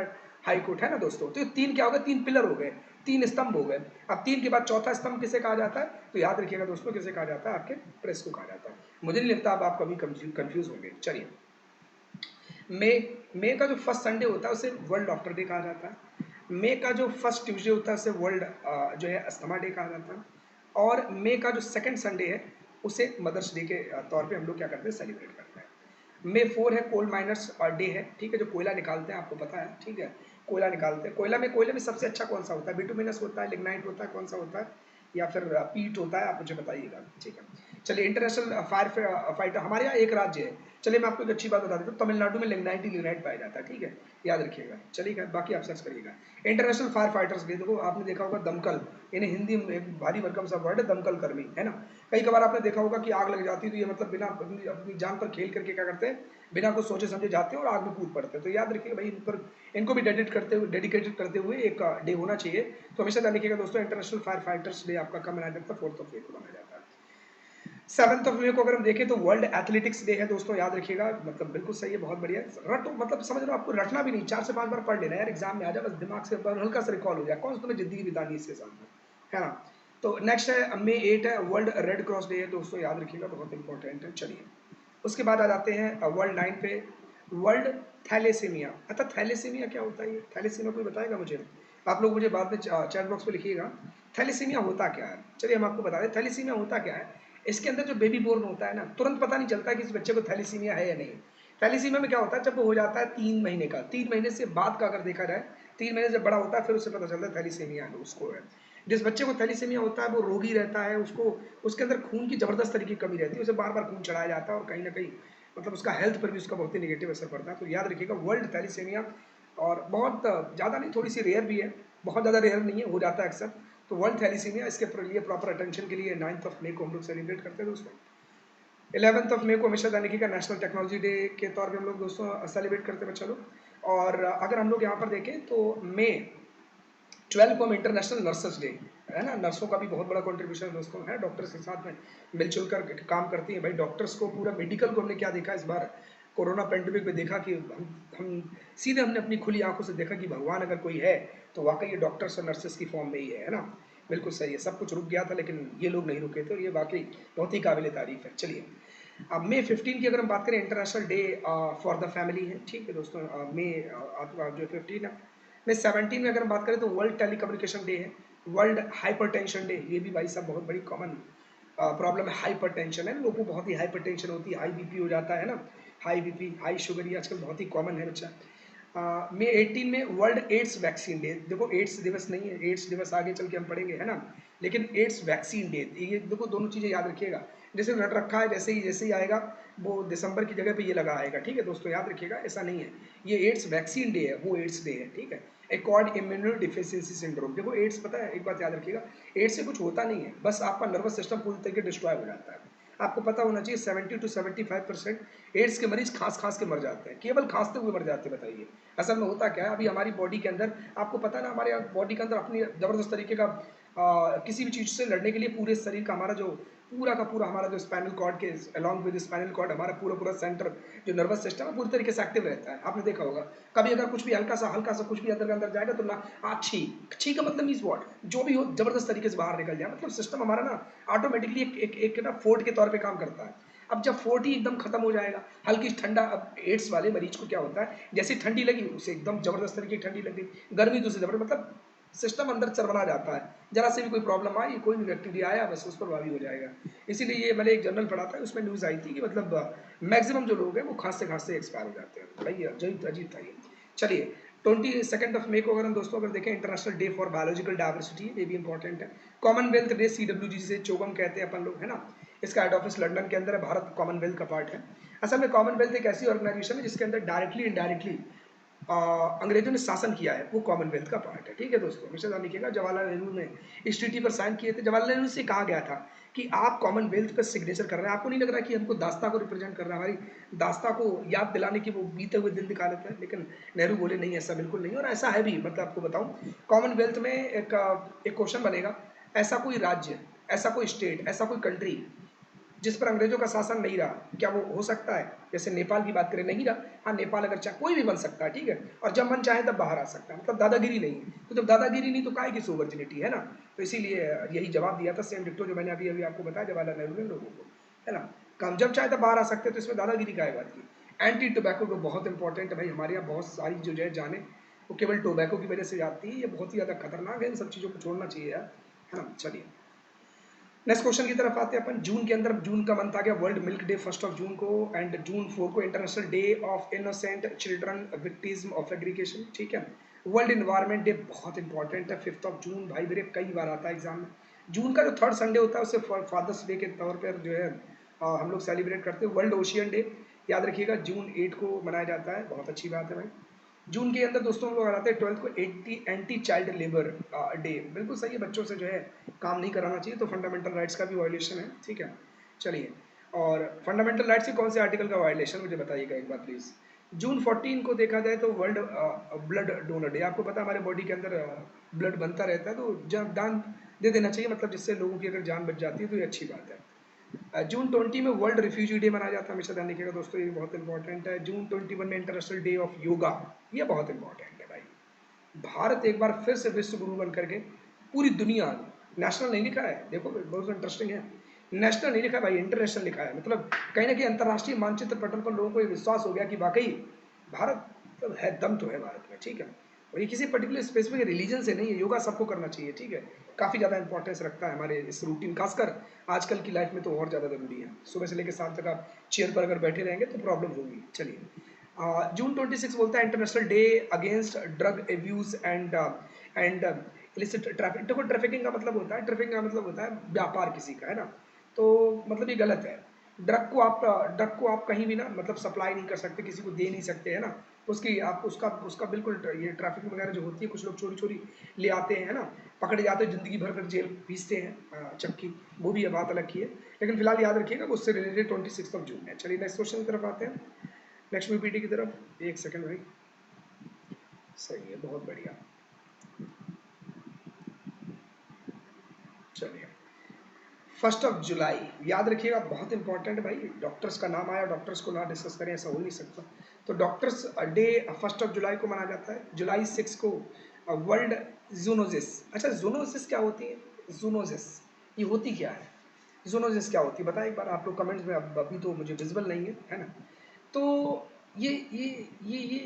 high court, है ना दोस्तों। तो ये तीन क्या हो गए? तीन पिलर हो गए, तीन स्तंभ हो गए। अब तीन के बाद चौथा स्तंभ किसे कहा जाता है? तो याद रखिएगा दोस्तों, किसे कहा जाता है? आपके प्रेस को कहा जाता है। मुझे नहीं लगता अब आप कभी कंफ्यूज होंगे। चलिए, मई का जो फर्स्ट संडे होता है उसे वर्ल्ड डॉक्टर डे कहा जाता है। मई का जो फर्स्ट ट्यूसडे होता है उसे वर्ल्ड जो है अस्थमा डे कहा जाता है। और मई का जो सेकंड संडे है उसे मदर्स डे के तौर पे हम लोग क्या करते हैं? सेलिब्रेट करते हैं। मई 4 है कोल माइनर्स डे है, ठीक है, जो कोयला निकालते हैं, आपको पता है, ठीक है। कोयला निकालते हैं, कोयले में सबसे अच्छा कौन सा होता है? बिटुमिनस होता है, लिग्नाइट होता है, कौन सा होता है? या फिर पीट होता है? आप मुझे बताइएगा, ठीक है। चलिए, इंटरनेशनल फायर फाइटर हमारे यहाँ एक राज्य है। चलिए मैं आपको एक अच्छी बात बता देता हूँ, तमिलनाडु में लिग्नाइट ही लिग्नाइट पाया जाता है, ठीक है, याद रखिएगा। चलिए बाकी आप सर्च करिएगा। इंटरनेशनल फायर फाइटर्स डे, देखो आपने देखा होगा दमकल, यानी हिंदी में एक भारी भरकम सा वर्ड है दमकल कर्मी, है ना। कई बार आपने देखा होगा कि आग लग जाती है तो ये मतलब बिना अपनी जान पर खेल करके क्या करते हैं? बिना कुछ सोचे समझे जाते हैं और आग में कूद पड़ते हैं। तो याद रखिएगा भाई, इन पर इनको भी डेडिकेटेड करते हुए एक डे होना चाहिए। तो हमेशा ध्यान रखिएगा दोस्तों, इंटरनेशनल फायर फाइटर्स डे आपका कब मनाया जाता है? 4 मई को मनाया जाता है। 7 मई को अगर हम देखें तो वर्ल्ड एथलेटिक्स डे है दोस्तों, याद रखिएगा। मतलब बिल्कुल सही है, बहुत बढ़िया। रटो, मतलब समझ लो, आपको रटना भी नहीं, 4 से 5 बार पढ़ लेना यार, एग्जाम में आ जाए, बस दिमाग से हल्का सा रिकॉल हो जाए। कौन सा तुम्हें जिंदगी बितानी इसके सामने, है ना। तो नेक्स्ट है मई 8 है वर्ल्ड रेड क्रॉस डे है दोस्तों, याद रखिएगा, बहुत इंपॉर्टेंट है। चलिए, उसके बाद आ जाते हैं वर्ल्ड 9 पे, वर्ल्ड थैलेसीमिया। अच्छा, थैलेसीमिया क्या होता है? ये थैलेसीमिया कोई बताएगा मुझे? आप लोग मुझे बाद में चैट बॉक्स पे लिखिएगा, थैलेसीमिया होता क्या है। चलिए हम आपको बता दें थैलेसीमिया होता क्या है। इसके अंदर जो बेबी बोर्न होता है ना, तुरंत पता नहीं चलता कि इस बच्चे को थैलेसीमिया है या नहीं। थैलेसीमिया में क्या होता है, जब वो हो जाता है 3 महीने का, 3 महीने से बाद का अगर देखा जाए, 3 महीने जब बड़ा होता है फिर उसे पता चलता है थैलेसीमिया है उसको है। जिस बच्चे को थैलेसीमिया होता है वो रोगी रहता है, उसको उसके अंदर खून की जबरदस्त तरीके की कमी रहती है, उसे बार बार खून चढ़ाया जाता है और कहीं ना कहीं मतलब उसका हेल्थ पर भी उसका बहुत ही नेगेटिव असर पड़ता है। तो याद रखिएगा वर्ल्ड थैलेसीमिया, और बहुत ज़्यादा नहीं, थोड़ी सी रेयर भी है, बहुत ज़्यादा रेयर नहीं है, हो जाता है अक्सर। तो वर्ल्ड थैलेसीमिया, इसके लिए प्रॉपर अटेंशन के लिए 9 मई को हम लोग सेलिब्रेट करते हैं दोस्तों। 11 मई को हमेशा जाने का नेशनल टेक्नोलॉजी डे के तौर पे हम लोग दोस्तों सेलिब्रेट करते हैं बच्चा लोग। और अगर हम लोग यहाँ पर देखें तो मई 12 को हम इंटरनेशनल नर्सेस डे, है ना, नर्सों का भी बहुत बड़ा कंट्रीब्यूशन दोस्तों है, डॉक्टर्स के साथ में मिलजुल कर काम करती हैं भाई। डॉक्टर्स को पूरा मेडिकल को हमने क्या देखा इस बार कोरोना पेंडेमिक में, देखा कि हम सीधे हमने अपनी खुली आंखों से देखा कि भगवान अगर कोई है तो वाकई ये डॉक्टर्स और नर्सेस की फॉर्म में ही है ना। बिल्कुल सही है, सब कुछ रुक गया था लेकिन ये लोग नहीं रुके थे, और ये वाकई बहुत ही काबिल तारीफ है। चलिए, अब मई 15 की अगर हम बात करें, international day for the family है, ठीक है दोस्तों। मई आपका जो 15 है। मई 17 में अगर हम बात करें तो वर्ल्ड टेली कम्युनिकेशन डे है, वर्ल्ड हाइपर टेंशन डे। ये भी भाई साहब बहुत बड़ी कॉमन प्रॉब्लम है, हाइपर टेंशन है, लोगों को बहुत ही हाइपर टेंशन होती है, हाई बीपी हो जाता है ना, हाई बीपी हाई शुगर, ये आजकल बहुत ही कॉमन है बच्चा। मई 18 में वर्ल्ड एड्स वैक्सीन डे। देखो एड्स दिवस नहीं है, एड्स दिवस आगे चल के हम पढ़ेंगे, है ना, लेकिन एड्स वैक्सीन डे, ये देखो दोनों चीज़ें याद रखिएगा। जैसे रट रखा है, जैसे ही आएगा वो दिसंबर की जगह पे ये लगा आएगा, ठीक है दोस्तों, याद रखिएगा, ऐसा नहीं है। ये एड्स वैक्सीन डे है, वो एड्स डे है, ठीक है। एक्वायर्ड इम्यूनो डिफिशियंसी सिंड्रोम, देखो एड्स, पता है एक बात याद रखिएगा, एड्स से कुछ होता नहीं है, बस आपका नर्वस सिस्टम पूरी तरीके डिस्ट्रॉय हो जाता है। आपको पता होना चाहिए 70 to 75% एड्स के मरीज खांस खांस के मर जाते हैं, केवल खांसते हुए मर जाते हैं। बताइए असल में होता क्या है, अभी हमारी बॉडी के अंदर, आपको पता है ना, हमारे बॉडी के अंदर अपनी जबरदस्त तरीके का किसी भी चीज़ से लड़ने के लिए पूरे शरीर का हमारा जो पूरा का पूरा हमारा जो स्पाइनल कॉर्ड के अलॉन्ग विद स्पाइनल कॉर्ड हमारा पूरा पूरा सेंटर जो नर्वस सिस्टम है पूरी तरीके से एक्टिव रहता है। आपने देखा होगा कभी अगर कुछ भी हल्का सा कुछ भी अंदर अंदर जाएगा तो ना छी छी का मतलब मीन्स व्हाट, जो भी हो जबरदस्त तरीके से बाहर निकल जाए, मतलब सिस्टम हमारा ना ऑटोमेटिकली एक ना फोर्ट के तौर पे काम करता है। अब जब फोर्ट ही एकदम खत्म हो जाएगा, हल्की ठंडा, अब एड्स वाले मरीज को क्या होता है, जैसे ठंडी लगी उसे एकदम जबरदस्त तरीके की ठंडी लग गई, गर्मी तो उसे जबरदस्त, मतलब सिस्टम अंदर चरबरा जाता है। जरा से भी कोई प्रॉब्लम आई, कोई भी व्यक्ति भी आया, बस उस पर हावी हो जाएगा। इसीलिए ये मैंने एक जर्नल पढ़ा था, उसमें न्यूज़ आई थी कि मतलब मैक्सिमम जो लोग हैं वो खांसते खांसते एक्सपायर हो जाते हैं। बड़ा ही अजीब अजीब था ये। चलिए 22 को अगर हम दोस्तों अगर देखें, international day for biological diversity, ये भी इंपॉर्टेंट है। कॉमनवेल्थ डे CWG जिसे चोगम कहते हैं अपन लोग, है ना, इसका हेड ऑफिस लंदन के अंदर है, भारत कॉमनवेल्थ का पार्ट है। असल में कॉमनवेल्थ एक ऐसी ऑर्गेनाइजेशन है जिसके अंदर डायरेक्टली इनडायरेक्टली अंग्रेजों ने शासन किया है, वो कॉमनवेल्थ का पार्ट है। ठीक है दोस्तों, हमेशा ध्यान रखिएगा, जवाहरलाल नेहरू ने इस ट्रीटी पर साइन किए थे। जवाहरलाल नेहरू से कहा गया था कि आप कॉमनवेल्थ पर सिग्नेचर कर रहे हैं, आपको नहीं लग रहा कि हमको दास्ता को रिप्रेजेंट कर रहा है, हमारी दास्ता को याद दिलाने की वो बीते हुए दिन दिखा देता है। लेकिन नेहरू बोले नहीं, ऐसा बिल्कुल नहीं, और ऐसा है भी। मतलब आपको बताऊं, कॉमनवेल्थ में एक क्वेश्चन बनेगा, ऐसा कोई राज्य, ऐसा कोई स्टेट, ऐसा कोई कंट्री जिस पर अंग्रेजों का शासन नहीं रहा, क्या वो हो सकता है? जैसे नेपाल की बात करें, नहीं रहा। हाँ, नेपाल अगर चाहे कोई भी बन सकता है, ठीक है, और जब मन चाहे तब बाहर आ सकता है, मतलब दादागिरी नहीं है। तो जब दादागिरी नहीं तो काय की सोवर्जिनिटी, है ना। तो इसीलिए यही जवाब दिया था, सेम डिक्टो जो मैंने अभी अभी आपको बताया जवाहरलाल नेहरू ने लोगों को, है ना। काम जब चाहे तब बाहर आ सकते हैं, तो इसमें दादागिरी का बात की। एंटी टोबैको को बहुत इंपॉर्टेंट है भाई, हमारे यहाँ बहुत सारी जो है जाने वो केवल टोबैको की वजह से जाती है, ये बहुत ही ज़्यादा खतरनाक है, इन सब चीज़ों को छोड़ना चाहिए यार, है ना। चलिए नेक्स्ट क्वेश्चन की तरफ आते हैं अपन। जून के अंदर, जून का मंथ आ गया, वर्ल्ड मिल्क डे 1 जून को, एंड जून 4 को international day of innocent children victim of aggregation, ठीक है। वर्ल्ड इन्वायरमेंट डे बहुत इंपॉर्टेंट है, 5 जून, भाई मेरे कई बार आता है एग्जाम में। जून का जो थर्ड संडे होता है उसे फादर्स डे के तौर पर जो है हम लोग सेलिब्रेट करते हैं। वर्ल्ड ओशियन डे याद रखिएगा जून 8 को मनाया जाता है, बहुत अच्छी बात है भाई। जून के अंदर दोस्तों हम लोग आते हैं 12 को एंटी चाइल्ड लेबर डे, बिल्कुल सही है, बच्चों से जो है काम नहीं कराना चाहिए, तो फंडामेंटल राइट्स का भी वायलेशन है, ठीक है। चलिए, और फंडामेंटल राइट्स के कौन से आर्टिकल का वायलेशन मुझे बताइएगा एक बार प्लीज। जून 14 को देखा जाए तो वर्ल्ड ब्लड डोनर डे, आपको पता है हमारे बॉडी के अंदर ब्लड बनता रहता है, तो जब दान दे देना चाहिए, मतलब जिससे लोगों की अगर जान बच जाती है तो ये अच्छी बात है। जून 20 में वर्ल्ड रिफ्यूजी डे मनाया जाता है, हमेशा ध्यान रखिएगा दोस्तों, ये बहुत इंपॉर्टेंट है। जून 21 में इंटरनेशनल डे ऑफ योगा, ये बहुत इंपॉर्टेंट है भाई। भारत एक बार फिर से विश्व गुरु बन करके पूरी दुनिया, नेशनल नहीं लिखा है, देखो बहुत इंटरेस्टिंग है, नेशनल नहीं लिखा है भाई, इंटरनेशनल लिखा है, मतलब कहीं ना कहीं अंतर्राष्ट्रीय मानचित्र पटल पर लोगों को ये विश्वास हो गया कि वाकई भारत मतलब है, दम तो है भारत में, ठीक है। और ये किसी पर्टिकुलर स्पेसिफिक रिलीजन से नहीं है, योगा सबको करना चाहिए, ठीक है। काफ़ी ज़्यादा इंपॉर्टेंस रखता है हमारे इस रूटीन, खासकर आजकल की लाइफ में तो और ज़्यादा ज़रूरी है। सुबह से लेकर शाम तक आप चेयर पर अगर बैठे रहेंगे तो प्रॉब्लम होगी। चलिए, जून 26 बोलता है international day against drug abuse and illicit traffic. देखो ट्रैफिकिंग का मतलब होता है, ट्रैफिकिंग का मतलब होता है व्यापार किसी का, है ना। तो मतलब ये गलत है। ड्रग को आप कहीं भी ना मतलब सप्लाई नहीं कर सकते, किसी को दे नहीं सकते, है ना। उसकी आप उसका उसका बिल्कुल ये ट्रैफिकिंग वगैरह जो होती है, कुछ लोग चोरी चोरी ले आते हैं, है ना, पकड़े जाते हैं, जिंदगी भर फिर जेल पीसते हैं चक्की, वो भी ये बात अलग की है। लेकिन फिलहाल याद रखिएगा उससे रिलेटेड 26 जून है। चलिए नेक्स्ट क्वेश्चन की तरफ आते हैं, नेक्स्ट पीपीटी की तरफ। एक सेकंड भाई, सही है, बहुत बढ़िया। चलिए 1 जुलाई याद रखिएगा, बहुत इंपॉर्टेंट भाई, डॉक्टर्स का नाम आया, डॉक्टर्स को ना डिस्कस करें ऐसा हो नहीं सकता। तो डॉक्टर्स डे 1 जुलाई को मनाया जाता है। जुलाई 6 को वर्ल्ड जूनोसिस। अच्छा जूनोसिस क्या होती है, जूनोसिस ये होती क्या है, जूनोसिस क्या होती है बताएं एक बार आप लोग कमेंट्स में, अब अभी तो मुझे विजिबल नहीं है ना। तो ये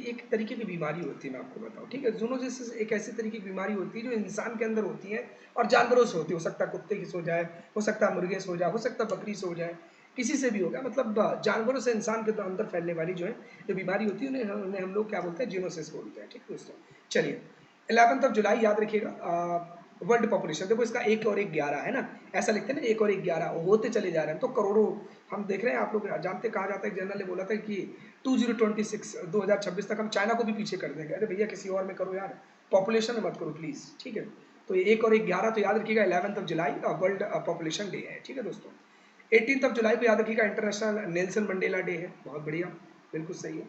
एक तरीके की बीमारी होती है, मैं आपको बताऊं, ठीक है। जूनोसिस एक ऐसी तरीके की बीमारी होती है जो इंसान के अंदर होती है और जानवरों से होती है, हो सकता है कुत्ते की से हो जाए, हो सकता है मुर्गे से हो जाए, हो सकता है बकरी से हो जाए, किसी से भी होगा, मतलब जानवरों से इंसान के अंदर फैलने वाली जो है जो बीमारी होती है उन्हें हम लोग क्या बोलते हैं, जीनोसिस बोलते हैं, ठीक है दोस्तों। चलिए 11 जुलाई याद रखिएगा, वर्ल्ड पॉपुलेशन, देखो इसका 1 और 1 11 है ना, ऐसा लिखते हैं ना, 1 और 1 11 होते चले जा रहे हैं, तो करोड़ों हम देख रहे हैं। आप लोग जानते, कहा जाता है, जनरल ने बोला था कि 2026 तक हम चाइना को भी पीछे कर देंगे। अरे भैया किसी और में करो यार, पॉपुलेशन में मत करो प्लीज, ठीक है। तो 1 और 1 11 तो याद रखिएगा, 11 जुलाई वर्ल्ड पॉपुलेशन डे है, ठीक है दोस्तों। 18 जुलाई को याद रखिएगा इंटरनेशनल नेल्सन मंडेला डे है, बहुत बढ़िया, बिल्कुल सही है।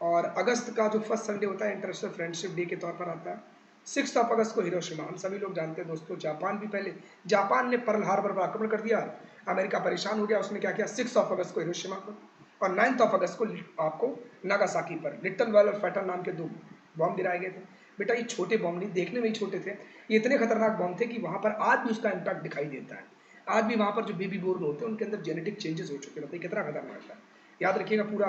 और अगस्त का जो फर्स्ट संडे होता है इंटरनेशनल फ्रेंडशिप डे के तौर पर आता है। 6 अगस्त को हिरोशिमा, हम सभी लोग जानते हैं दोस्तों, जापान भी पहले, जापान ने पर्ल हार्बर पर आक्रमण कर दिया, अमेरिका परेशान हो गया, उसने क्या किया, 6 अगस्त को हिरोशिमा पर और 9 अगस्त को आपको नागासाकी पर लिटिल वेल और फैटन नाम के 2 बॉम्ब गिराए गए थे। बेटा ये छोटे बॉम्ब नहीं, देखने में ही छोटे थे, ये इतने खतरनाक बॉम्ब थे कि वहां पर आज भी उसका इम्पैक्ट दिखाई देता है। आज भी वहां पर जो बेबी बोर्न होते हैं उनके अंदर जेनेटिक चेंजेस हो चुके हैं, बताइए कितना खतरनाक था। याद रखिएगा, पूरा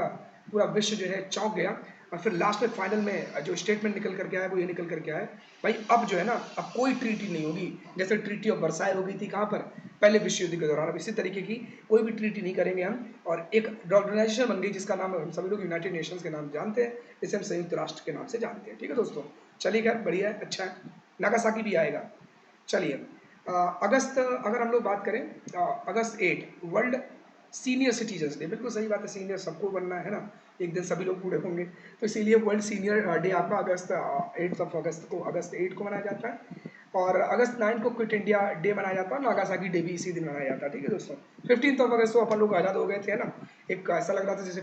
पूरा विश्व जो है चौंक गया। और फिर लास्ट में फाइनल में जो स्टेटमेंट निकल करके आया वो ये निकल करके आया, भाई अब जो है ना, अब कोई ट्रीटी नहीं होगी, जैसे ट्रीटी ऑफ वर्साई हो गई थी कहाँ पर, पहले विश्व युद्ध के दौरान, अब इसी तरीके की कोई भी ट्रीटी नहीं करेंगे हम। और एक ऑर्गेनाइजेशन बन गई जिसका नाम हम सभी लोग यूनाइटेड नेशंस के नाम जानते हैं, जिसे हम संयुक्त राष्ट्र के नाम से जानते हैं। ठीक है दोस्तों, चलिए खैर बढ़िया है, अच्छा है, नागासाकी भी आएगा। चलिए अगस्त, अगर हम लोग बात करें, अगस्त 8 वर्ल्ड सीनियर सिटीजन्स डे, बिल्कुल सही बात है, सीनियर सबको बनना है ना, एक दिन सभी लोग बूढ़े होंगे, तो इसीलिए वर्ल्ड सीनियर डे आपका अगस्त 8 को, अगस्त 8 को मनाया जाता है। और अगस्त 9 को क्विट इंडिया डे मनाया जाता है, नागासाकी डे भी इसी दिन मनाया जाता है। ठीक है दोस्तों, 15 अगस्त को अपन लोग आज़ाद हो गए थे ना, एक ऐसा लग रहा था जैसे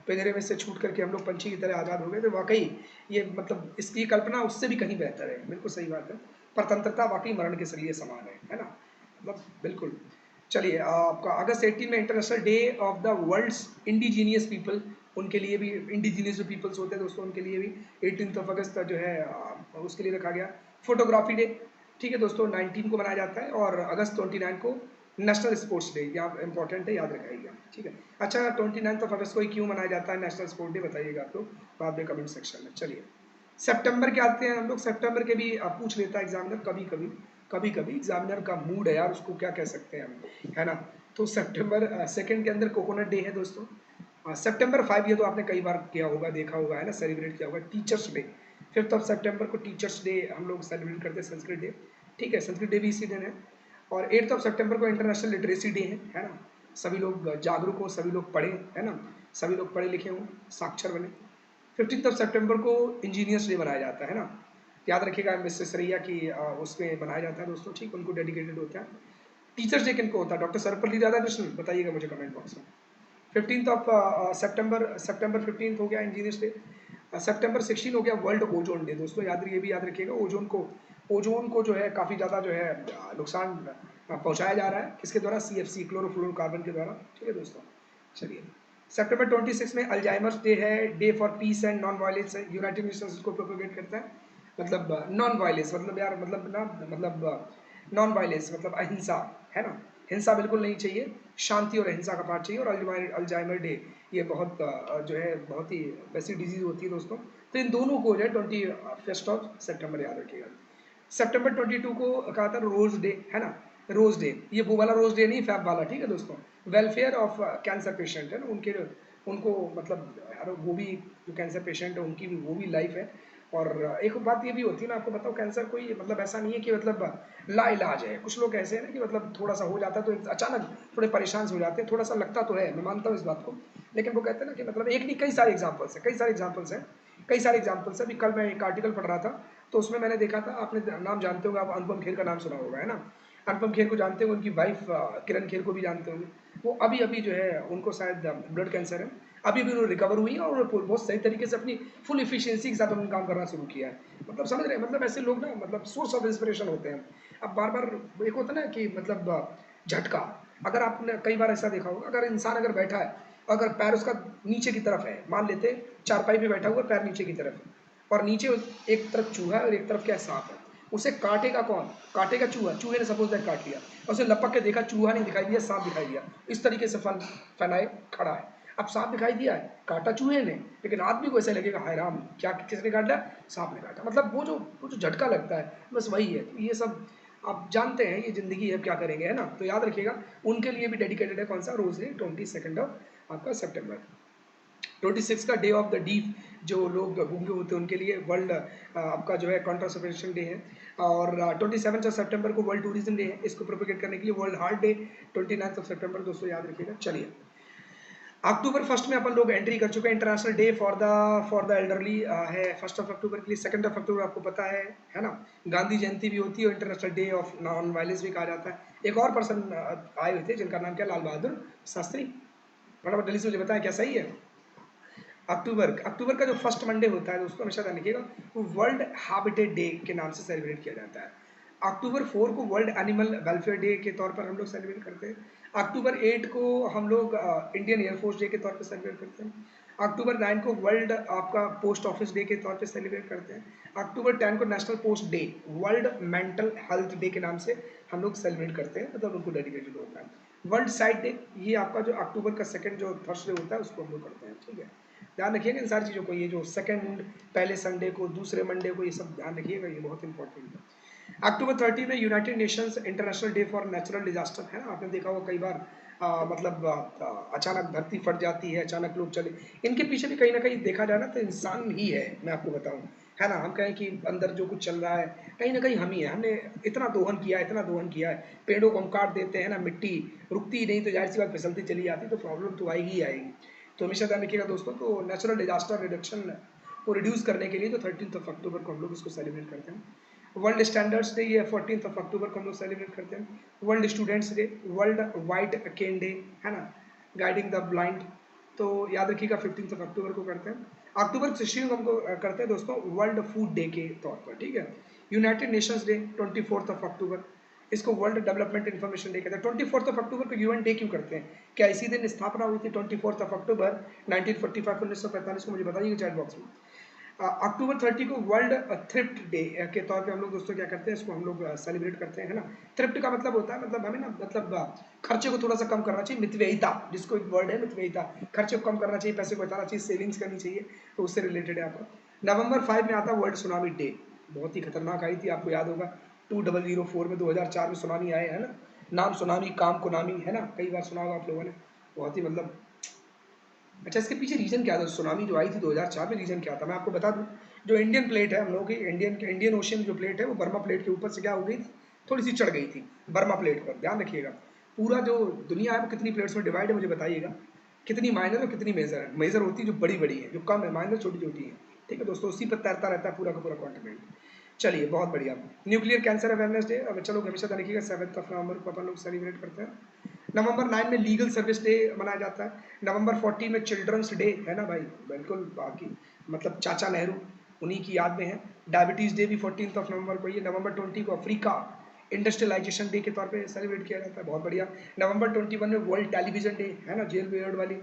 पिंजरे में से छूट करके हम लोग पंछी की तरह आज़ाद हो गए थे, वाकई ये मतलब इसकी कल्पना उससे भी कहीं बेहतर है, बिल्कुल सही बात है। स्वतंत्रता वाकई मरण के लिए समान है ना, मतलब बिल्कुल। चलिए आपका अगस्त 18 में international day of the world's indigenous people, उनके लिए भी, इंडिजीनियस जो पीपल्स होते हैं दोस्तों उनके लिए भी 18 अगस्त जो है उसके लिए रखा गया। फोटोग्राफी डे, ठीक है दोस्तों, 19 को मनाया जाता है। और अगस्त 29 को नेशनल स्पोर्ट्स डे, यहाँ इंपॉर्टेंट है, याद रखाइएगा। ठीक है, अच्छा 29 अगस्त को ही क्यों मनाया जाता है नेशनल स्पोर्ट डे, बताइएगा आप लोग बाद में कमेंट सेक्शन में। चलिए सितंबर के आते हैं हम लोग, सितंबर के भी पूछ लेता है एग्जामिनर, कभी कभी, कभी कभी एग्जामिनर का मूड है यार, उसको क्या कह सकते हैं हम, है ना। तो सितंबर 2 के अंदर कोकोनट डे है दोस्तों। सितंबर 5 ये तो आपने कई बार किया होगा, देखा होगा, है ना, सेलिब्रेट किया होगा, टीचर्स डे। 5 सितंबर को टीचर्स डे हम लोग सेलिब्रेट करते हैं, संस्कृत डे। ठीक है, संस्कृत डे भी इसी दिन है। और 8 सितंबर को इंटरनेशनल लिटरेसी डे है ना, सभी लोग जागरूक हो, सभी लोग पढ़ें, है ना, सभी लोग पढ़े लिखे हों, साक्षर बने। 15 सितंबर को इंजीनियर्स डे मनाया जाता है ना, याद रखिएगा, मिसेस रैया की उसमें बनाया जाता है दोस्तों, ठीक, उनको डेडिकेटेड होता है। टीचर्स डे किनको होता है, डॉक्टर सर्वपल्ली राधाकृष्णन, बताइएगा मुझे कमेंट बॉक्स में। 15 सितंबर 15 हो गया इंजीनियर्स डे। सितंबर 16 हो गया वर्ल्ड ओजोन डे दोस्तों, ये भी याद रखिएगा, ओजोन को जो है काफ़ी ज़्यादा जो है नुकसान पहुंचाया जा रहा है, किसके द्वारा, CFC क्लोरोफ्लोरोकार्बन के द्वारा। ठीक है दोस्तों, चलिए सितंबर 26 में अल्जाइमर्स डे है, day for piece and non violence है, यूनाइटेड नेशंस इसको प्रोपोगेट करता है। मतलब नॉन वायलेंस मतलब यार, मतलब ना, मतलब नॉन वायलेंस मतलब अहिंसा, है ना, हिंसा बिल्कुल नहीं चाहिए, शांति और अहिंसा का पाठ चाहिए। और अल्जाइमर डे, ये बहुत जो है बहुत ही वैसी डिजीज होती है दोस्तों, तो इन दोनों को जो है 21 सितंबर याद रखिएगा। सितंबर 22 को कहा था रोज डे, है ना, रोज डे, ये वो वाला रोज डे नहीं, फैब वाला, ठीक है दोस्तों, वेलफेयर ऑफ कैंसर पेशेंट है ना, उनके, उनको मतलब यार वो भी जो कैंसर पेशेंट है उनकी भी वो भी लाइफ है। और एक बात ये भी होती है ना, आपको बताओ, कैंसर कोई मतलब ऐसा नहीं है कि मतलब लाइलाज है, कुछ लोग ऐसे हैं ना कि मतलब थोड़ा सा हो जाता है तो अचानक थोड़े परेशान से हो जाते हैं, थोड़ा सा लगता तो है, मैं मानता हूँ इस बात को, लेकिन वो कहते हैं ना कि मतलब एक नहीं, कई सारे एग्जाम्पल्स हैं, कई सारे एग्जाम्पल्स हैं। अभी कल मैं एक आर्टिकल पढ़ रहा था, तो उसमें मैंने देखा था, आपने नाम जानते होंगे, आप अनुपम खेर का नाम सुना होगा, है ना, अनुपम खेर को जानते होंगे, उनकी वाइफ किरण खेर को भी जानते होंगे। वो अभी अभी जो है उनको शायद ब्लड कैंसर है, अभी भी उन्होंने रिकवर हुई है और बहुत सही तरीके से अपनी फुल इफिशियंसी के साथ उन्होंने काम करना शुरू किया है। मतलब समझ रहे हैं, मतलब ऐसे लोग ना मतलब सोर्स ऑफ इंस्पिरेशन होते हैं। अब बार बार एक होता है ना कि मतलब झटका, अगर आपने कई बार ऐसा देखा होगा, अगर इंसान अगर बैठा है, अगर पैर उसका नीचे की तरफ है, मान लेते चारपाई पे बैठा हुआ, पैर नीचे की तरफ है, और नीचे एक तरफ चूहा है और एक तरफ क्या सांप है, उसे काटेगा कौन, काटेगा चूहा, चूहे ने सपोज दैट काट लिया, और उसे लपक के देखा, चूहा नहीं दिखाई दिया, सांप दिखाई दिया, इस तरीके से फल फैलाए खड़ा है। अब सांप दिखाई दिया है, काटा चूहे ने, लेकिन आदमी को ऐसा लगेगा, हाय राम, क्या किसने काटा, सांप ने काटा, मतलब वो जो झटका लगता है, बस वही है। तो ये सब आप जानते हैं, ये जिंदगी है, क्या करेंगे, है ना, तो याद रखिएगा, उनके लिए भी डेडिकेटेड है कौन सा रोज डे, 22 आपका सितंबर। 26 का डे ऑफ द डीप, जो लोग गूंगे होते हैं उनके लिए वर्ल्ड आपका जो है कॉन्ट्रासेप्शन डे है। और 27 सितंबर को वर्ल्ड टूरिज्म डे है, इसको प्रोपेगेट करने के लिए वर्ल्ड हार्ट डे 29 सितंबर, दोस्तों याद रखिएगा। चलिए अक्टूबर 1 में अपन लोग एंट्री कर चुके हैं, international day for the elderly है 1 अक्टूबर के लिए। 2 अक्टूबर आपको पता है ना, गांधी जयंती भी होती है और international day of non violence भी कहा जाता है। एक और पर्सन आए हुए थे जिनका नाम क्या, लाल बहादुर शास्त्री, फटाफट जल्दी से मुझे बताएं क्या सही है। अक्टूबर का जो फर्स्ट मंडे होता है दोस्तों, हमेशा ध्यान रखिएगा, वो वर्ल्ड हैबिटेट डे के नाम से सेलिब्रेट किया जाता है। अक्टूबर 4 को वर्ल्ड एनिमल वेलफेयर डे के तौर पर हम लोग सेलिब्रेट करते हैं। अक्टूबर 8 को हम लोग इंडियन एयरफोर्स डे के तौर पे सेलिब्रेट करते हैं। अक्टूबर 9 को वर्ल्ड आपका पोस्ट ऑफिस डे के तौर पे सेलिब्रेट करते हैं। अक्टूबर 10 को national post day, world mental health day के नाम से हम लोग सेलिब्रेट करते हैं, मतलब उनको डेडिकेटेड होता है। वर्ल्ड साइट डे, ये आपका जो अक्टूबर का सेकंड जो थर्सडे होता है उसको हम लोग करते हैं, ठीक है। ध्यान रखिएगा इन सारी चीज़ों को, ये जो सेकंड पहले संडे को, दूसरे मंडे को, ये सब ध्यान रखिएगा, ये बहुत इंपॉर्टेंट है। अक्टूबर 30 में United Nations international day for natural disaster है ना, आपने देखा होगा कई बार मतलब अचानक धरती फट जाती है, अचानक लोग चले, इनके पीछे भी कहीं ना कहीं देखा जाए ना तो इंसान ही है, मैं आपको बताऊं, है ना। हम कहें कि अंदर जो कुछ चल रहा है कहीं ना कहीं हम ही है, हमने इतना दोहन किया है, इतना दोहन किया है, पेड़ों को हम काट देते हैं ना, मिट्टी रुकती ही नहीं तो जाहिर सी बात फिसलती चली जाती, तो प्रॉब्लम तो आएगी ही आएगी। तो हमेशा ध्यान रखिएगा दोस्तों, तो नेचुरल डिजास्टर रिडक्शन को रिड्यूस करने के लिए तो 13 अक्टूबर को हम लोग इसको सेलिब्रेट करते हैं। वर्ल्ड स्टैंडर्ड्स डे, ये 14 अक्टूबर को हम लोग सेलिब्रेट करते हैं। World students day, world white cane day, है ना, गाइडिंग द ब्लाइंड, तो याद रखिएगा 15 अक्टूबर को करते हैं। अक्टूबर 16 को हमको करते हैं दोस्तों वर्ल्ड फूड डे के तौर पर, ठीक है। यूनाइटेड नेशंस डे 24 अक्टूबर, इसको वर्ल्ड डेवलपमेंट इन्फॉर्मेशन डे कहते हैं। 24 अक्टूबर को यूएन डे क्यों करते हैं, क्या इसी दिन स्थापना हुई थी 24 अक्टूबर 1945 1945 को, मुझे बताइएगा चैट बॉक्स में। अक्टूबर 30 को वर्ल्ड थ्रिफ्ट डे के तौर पे हम लोग दोस्तों क्या करते हैं, इसको हम लोग सेलिब्रेट करते हैं, है ना। थ्रिफ्ट का मतलब होता है, मतलब हमें ना, मतलब खर्चे को थोड़ा सा कम करना चाहिए, मितव्ययिता जिसको एक वर्ड है, मितव्ययिता, खर्चे को कम करना चाहिए, पैसे को बचाना चाहिए, सेविंग्स करनी चाहिए, तो उससे रिलेटेड है आपका। नवंबर 5 में आता है वर्ल्ड सुनामी डे, बहुत ही खतरनाक आई थी, आपको याद होगा 2004 में, 2004 में सुनामी आए, है ना। नाम सुनामी, काम कुनामी, है ना, कई बार सुना होगा आप लोगों ने, बहुत ही मतलब। अच्छा, इसके पीछे रीजन क्या था, सुनामी जो आई थी 2004 में, रीजन क्या था, मैं आपको बता दूं। जो इंडियन प्लेट है हम लोगों की, इंडियन ओशियन जो प्लेट है वो बर्मा प्लेट के ऊपर से क्या हो गई थी, थोड़ी सी चढ़ गई थी बर्मा प्लेट पर, ध्यान रखिएगा। पूरा जो दुनिया है वो कितनी प्लेट्स में डिवाइड है, मुझे बताइएगा, कितनी माइनर और कितनी मेजर है। मेजर होती है जो बड़ी बड़ी है, जो कम है माइनर छोटी छोटी है, ठीक है दोस्तों, उसी पर तैरता रहता है पूरा का पूरा कॉन्टिनेंट। चलिए बहुत बढ़िया। न्यूक्लियर कैंसर अवेयरनेस डे, अब चलो हमेशा देखिएगा 7 नवंबर को अपन लोग सेलिब्रेट करते हैं। नवंबर 9 में लीगल सर्विस डे मनाया जाता है। नवंबर 14 में चिल्ड्रंस डे, है ना भाई, बिल्कुल बाकी, मतलब चाचा नेहरू, उन्हीं की याद में है। डायबिटीज डे भी 14 नवंबर को, ये नवंबर 20 को अफ्रीका इंडस्ट्रियलाइजेशन डे के तौर पे सेलिब्रेट किया जाता है, बहुत बढ़िया। नवंबर 21 में वर्ल्ड टेलीविजन डे, है ना, जेल बियर्ड वाली।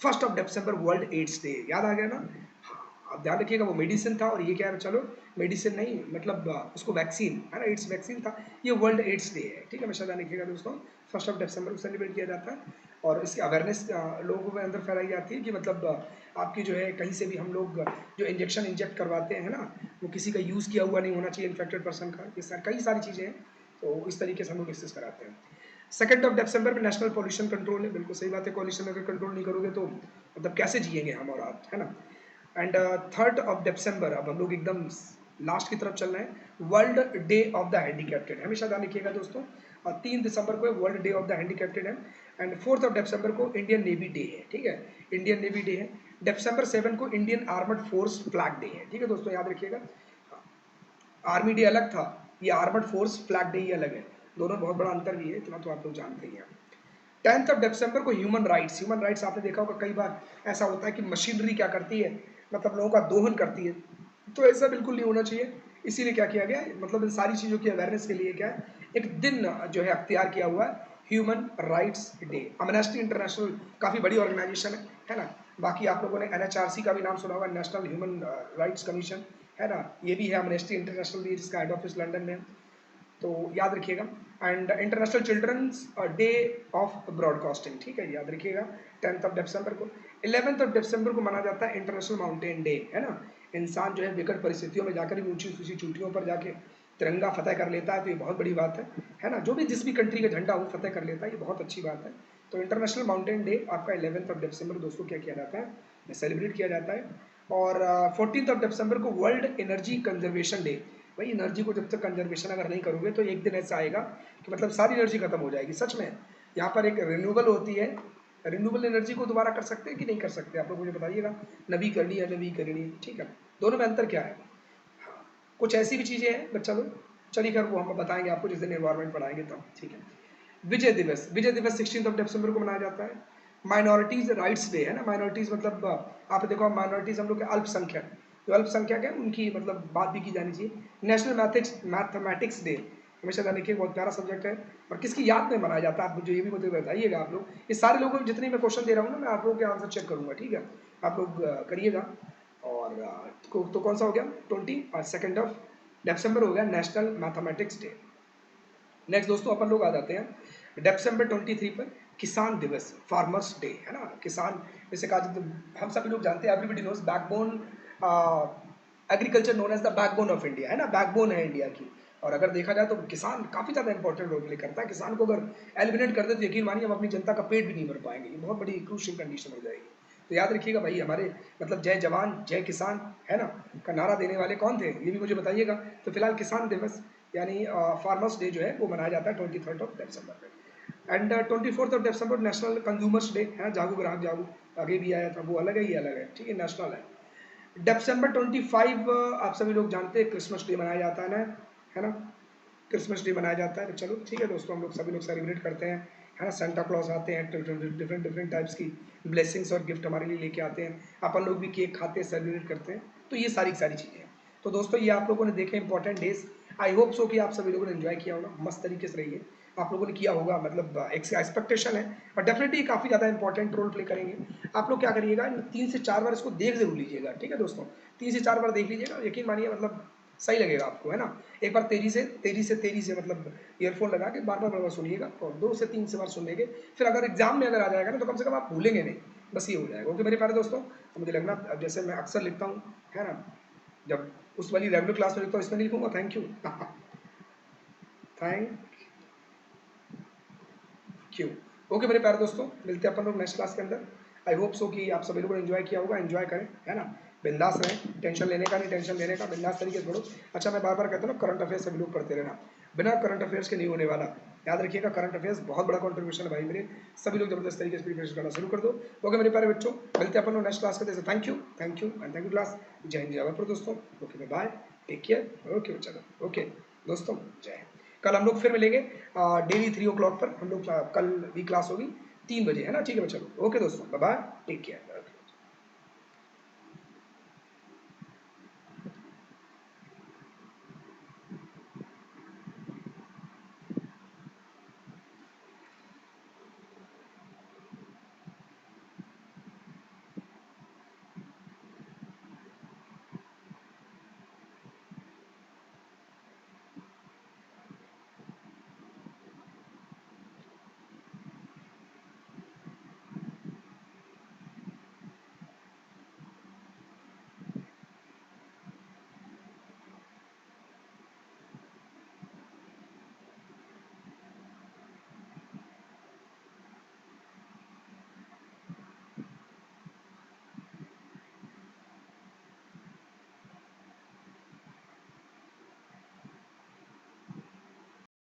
1 दिसंबर वर्ल्ड एड्स डे, याद आ गया ना। अब ध्यान रखिएगा वो मेडिसिन था, और ये क्या है, चलो मेडिसिन नहीं, मतलब उसको वैक्सीन, है ना, एड्स वैक्सीन था। ये वर्ल्ड एड्स डे है, ठीक है, हमेशा ध्यान रखिएगा दोस्तों। 1 दिसंबर को सेलिब्रेट किया जाता है, और इसकी अवेयरनेस लोगों के अंदर फैलाई जाती है कि मतलब आपकी जो है कहीं से भी हम लोग जो इंजेक्शन इंजेक्ट करवाते हैं ना, वो किसी का यूज़ किया हुआ नहीं होना चाहिए इन्फेक्टेड पर्सन का, ये कई सारी चीज़ें हैं, तो इस तरीके से हम लोग डिस्कस कराते हैं। 2 दिसंबर में नेशनल पॉल्यूशन कंट्रोल है, बिल्कुल सही बात है, पॉल्यूशन अगर कंट्रोल नहीं करोगे तो मतलब कैसे जिएंगे हम और आप, है ना। एंड 3 दिसंबर, अब हम लोग एकदम लास्ट की तरफ चल रहे हैं, world day of the handicapped, हमेशा ध्यान रखिएगा दोस्तों। और 3 दिसंबर को world day of the handicapped है। एंड 4 दिसंबर को इंडियन नेवी डे है, ठीक है, इंडियन नेवी डे है। Disember 7 को Indian armed force flag day है, ठीक है दोस्तों, याद रखिएगा। आर्मी डे अलग था, ये आर्मड फोर्स फ्लैग डे ही अलग है, दोनों बहुत बड़ा अंतर भी है, इतना तो आप लोग जानते ही हैं। 10 दिसंबर को ह्यूमन राइट्स आपने देखा होगा कई बार ऐसा होता है कि मशीनरी क्या करती है, मतलब लोगों का दोहन करती है, तो ऐसा बिल्कुल नहीं होना चाहिए। इसीलिए क्या किया गया, मतलब इन सारी चीज़ों की अवेयरनेस के लिए क्या है, एक दिन जो है अख्तियार किया हुआ है, human rights day. Amnesty international काफ़ी बड़ी ऑर्गेनाइजेशन है ना। बाकी आप लोगों ने एनएचआरसी का भी नाम सुना होगा, नेशनल ह्यूमन राइट्स कमीशन, है ना, ये भी है। अमनेस्टी इंटरनेशनल भी, जिसका हेड ऑफिस लंदन में, तो याद रखिएगा। And international children's day of broadcasting, ठीक है, याद रखिएगा 10 दिसंबर को। 11 दिसंबर को माना जाता है इंटरनेशनल माउंटेन डे, है ना। इंसान जो है विकट परिस्थितियों में जाकर भी ऊंची ऊंची चोटियों पर जाके तिरंगा फतेह कर लेता है, तो ये बहुत बड़ी बात है ना। जो भी जिस भी कंट्री का झंडा वो फतेह कर लेता है, ये बहुत अच्छी बात है। तो इंटरनेशनल माउंटेन डे आपका 11 दिसंबर दोस्तों क्या किया जाता है, सेलिब्रेट किया जाता है। और 14 दिसंबर को वर्ल्ड एनर्जी कंजर्वेशन डे। भाई एनर्जी को जब तक कंजर्वेशन अगर नहीं करोगे तो एक दिन ऐसा आएगा कि मतलब सारी एनर्जी खत्म हो जाएगी, सच में। यहाँ पर एक रिन्यूएबल होती है, रिन्यूएबल एनर्जी को दोबारा कर सकते हैं कि नहीं कर सकते, आप लोग मुझे बताइएगा, नवीकरणीय या नवीकरणीय, ठीक है, दोनों में अंतर क्या है। हाँ, कुछ ऐसी भी चीज़ें हैं बच्चा लोग, चलिए खैर वो हम बताएंगे आपको जिस दिन एनवायरमेंट पढ़ाएंगे तब, ठीक है। विजय दिवस 16 दिसंबर को मनाया जाता है। माइनॉरिटीज राइट्स डे, है ना, माइनॉरिटीज मतलब आप देखो, माइनॉरिटीज हम लोग के अल्पसंख्यक, जो अल्पसंख्यक है उनकी मतलब बात भी की जानी चाहिए। नेशनल मैथमेटिक्स डे, हमेशा ध्यान रखिए, बहुत प्यारा सब्जेक्ट है और किसकी याद में बनाया जाता है, आप मुझे ये भी मुझे बताइएगा। आप लोग ये सारे लोगों को जितने मैं क्वेश्चन दे रहा हूँ ना, मैं आप लोगों के आंसर चेक करूँगा, ठीक है? आप लोग करिएगा। और तो कौन सा हो गया, 22 दिसंबर हो गया नेशनल मैथमेटिक्स डे। नेक्स्ट दोस्तों अपन लोग आ जाते हैं December 23 पर किसान दिवस, फार्मर्स डे, है ना? किसान जैसे कहा जाता है, हम सभी लोग जानते हैं, everybody knows backbone, agriculture known as the backbone of India, है ना? बैकबोन है इंडिया की। और अगर देखा जाए तो किसान काफ़ी ज़्यादा इंपॉर्टेंट रोल प्ले करता है। किसान को अगर एलिमिनेट कर दे तो यकीन मानिए हम अपनी जनता का पेट भी नहीं भर पाएंगे, ये बहुत बड़ी क्रूशियल कंडीशन हो जाएगी। तो याद रखिएगा भाई, हमारे मतलब जय जवान जय किसान, है ना, का नारा देने वाले कौन थे, ये भी मुझे बताइएगा। तो फिलहाल किसान दिवस यानी फार्मर्स डे जो है वो मनाया जाता है 23 दिसंबर में। And 24 December national consumers day है, जागो ग्राहक जागो, आगे भी आया था, वो अलग है, ये अलग है, ठीक है, नेशनल है। December 25 आप सभी लोग जानते हैं क्रिसमस डे मनाया जाता है ना? क्रिसमस डे मनाया जाता है। तो चलो ठीक है दोस्तों, हम लोग सभी लोग सेलिब्रेट करते हैं, है ना? सेंटा क्लॉज आते हैं, डिफरेंट डिफरेंट टाइप्स की ब्लेसिंग्स और गिफ्ट हमारे लिए लेके आते हैं। अपन लोग भी केक खाते हैं, सेलिब्रेट करते हैं। तो ये सारी सारी चीज़ें हैं। तो दोस्तों ये आप लोगों ने देखे important days. I hope so कि आप सभी लोगों ने एंजॉय किया होगा, मस्त तरीके से रहिए। आप लोगों ने किया होगा, मतलब एक एक्सपेक्टेशन है और डेफिनेटली काफ़ी ज़्यादा इंपॉर्टेंट रोल प्ले करेंगे। आप लोग क्या करिएगा, 3 से 4 बार इसको देख जरूर लीजिएगा, ठीक है दोस्तों? 3 से 4 बार देख लीजिएगा, यकीन मानिए मतलब सही लगेगा आपको, है ना? एक बार तेरी से मतलब ईयरफोन लगा के बार बार सुनिएगा, और 2 से 3 से बार सुन लेंगे, फिर अगर एग्जाम में अगर आ जाएगा ना तो कम से कम आप भूलेंगे नहीं, बस ये हो जाएगा। ओके मेरे प्यारे दोस्तों, तो मुझे लगना अब जैसे मैं अक्सर लिखता हूँ, है ना, जब उस वाली रेगुलर क्लास में लिखता हूँ, इसमें नहीं लिखूंगा थैंक यू। थैंक क्यों। ओके मेरे प्यारे दोस्तों, मिलते हैं अपन लोग नेक्स्ट क्लास के अंदर। आई होप सो कि आप सभी लोगों ने एंजॉय किया होगा, एंजॉय करें, है ना? बिंदास रहें, टेंशन लेने का नहीं, टेंशन लेने का, बिंदास तरीके से पढ़ो। अच्छा मैं बार बार कहता हूँ ना, करंट अफेयर्स सभी लोग पढ़ते रहना, बिना करंट अफेयर्स के नहीं होने वाला। याद रखिएगा, करंट अफेयर्स बहुत बड़ा कॉन्ट्रीब्यूशन है भाई मेरे। सभी लोग जबरदस्त तरीके से प्रिपरेशन करना शुरू कर दो। ओके मेरे प्यारे बच्चों, मिलते हैं अपन लोग नेक्स्ट क्लास के। Thank you and thank you class. जय हिंद जय भारत दोस्तों। Okay bye, take care. Okay चलो, ओके दोस्तों, जय हिंद। कल हम लोग फिर मिलेंगे डेली 3 o'clock पर। हम लोग कल भी क्लास होगी 3 बजे, है ना? ठीक है चलो, ओके दोस्तों, बाय बाय, टेक केयर।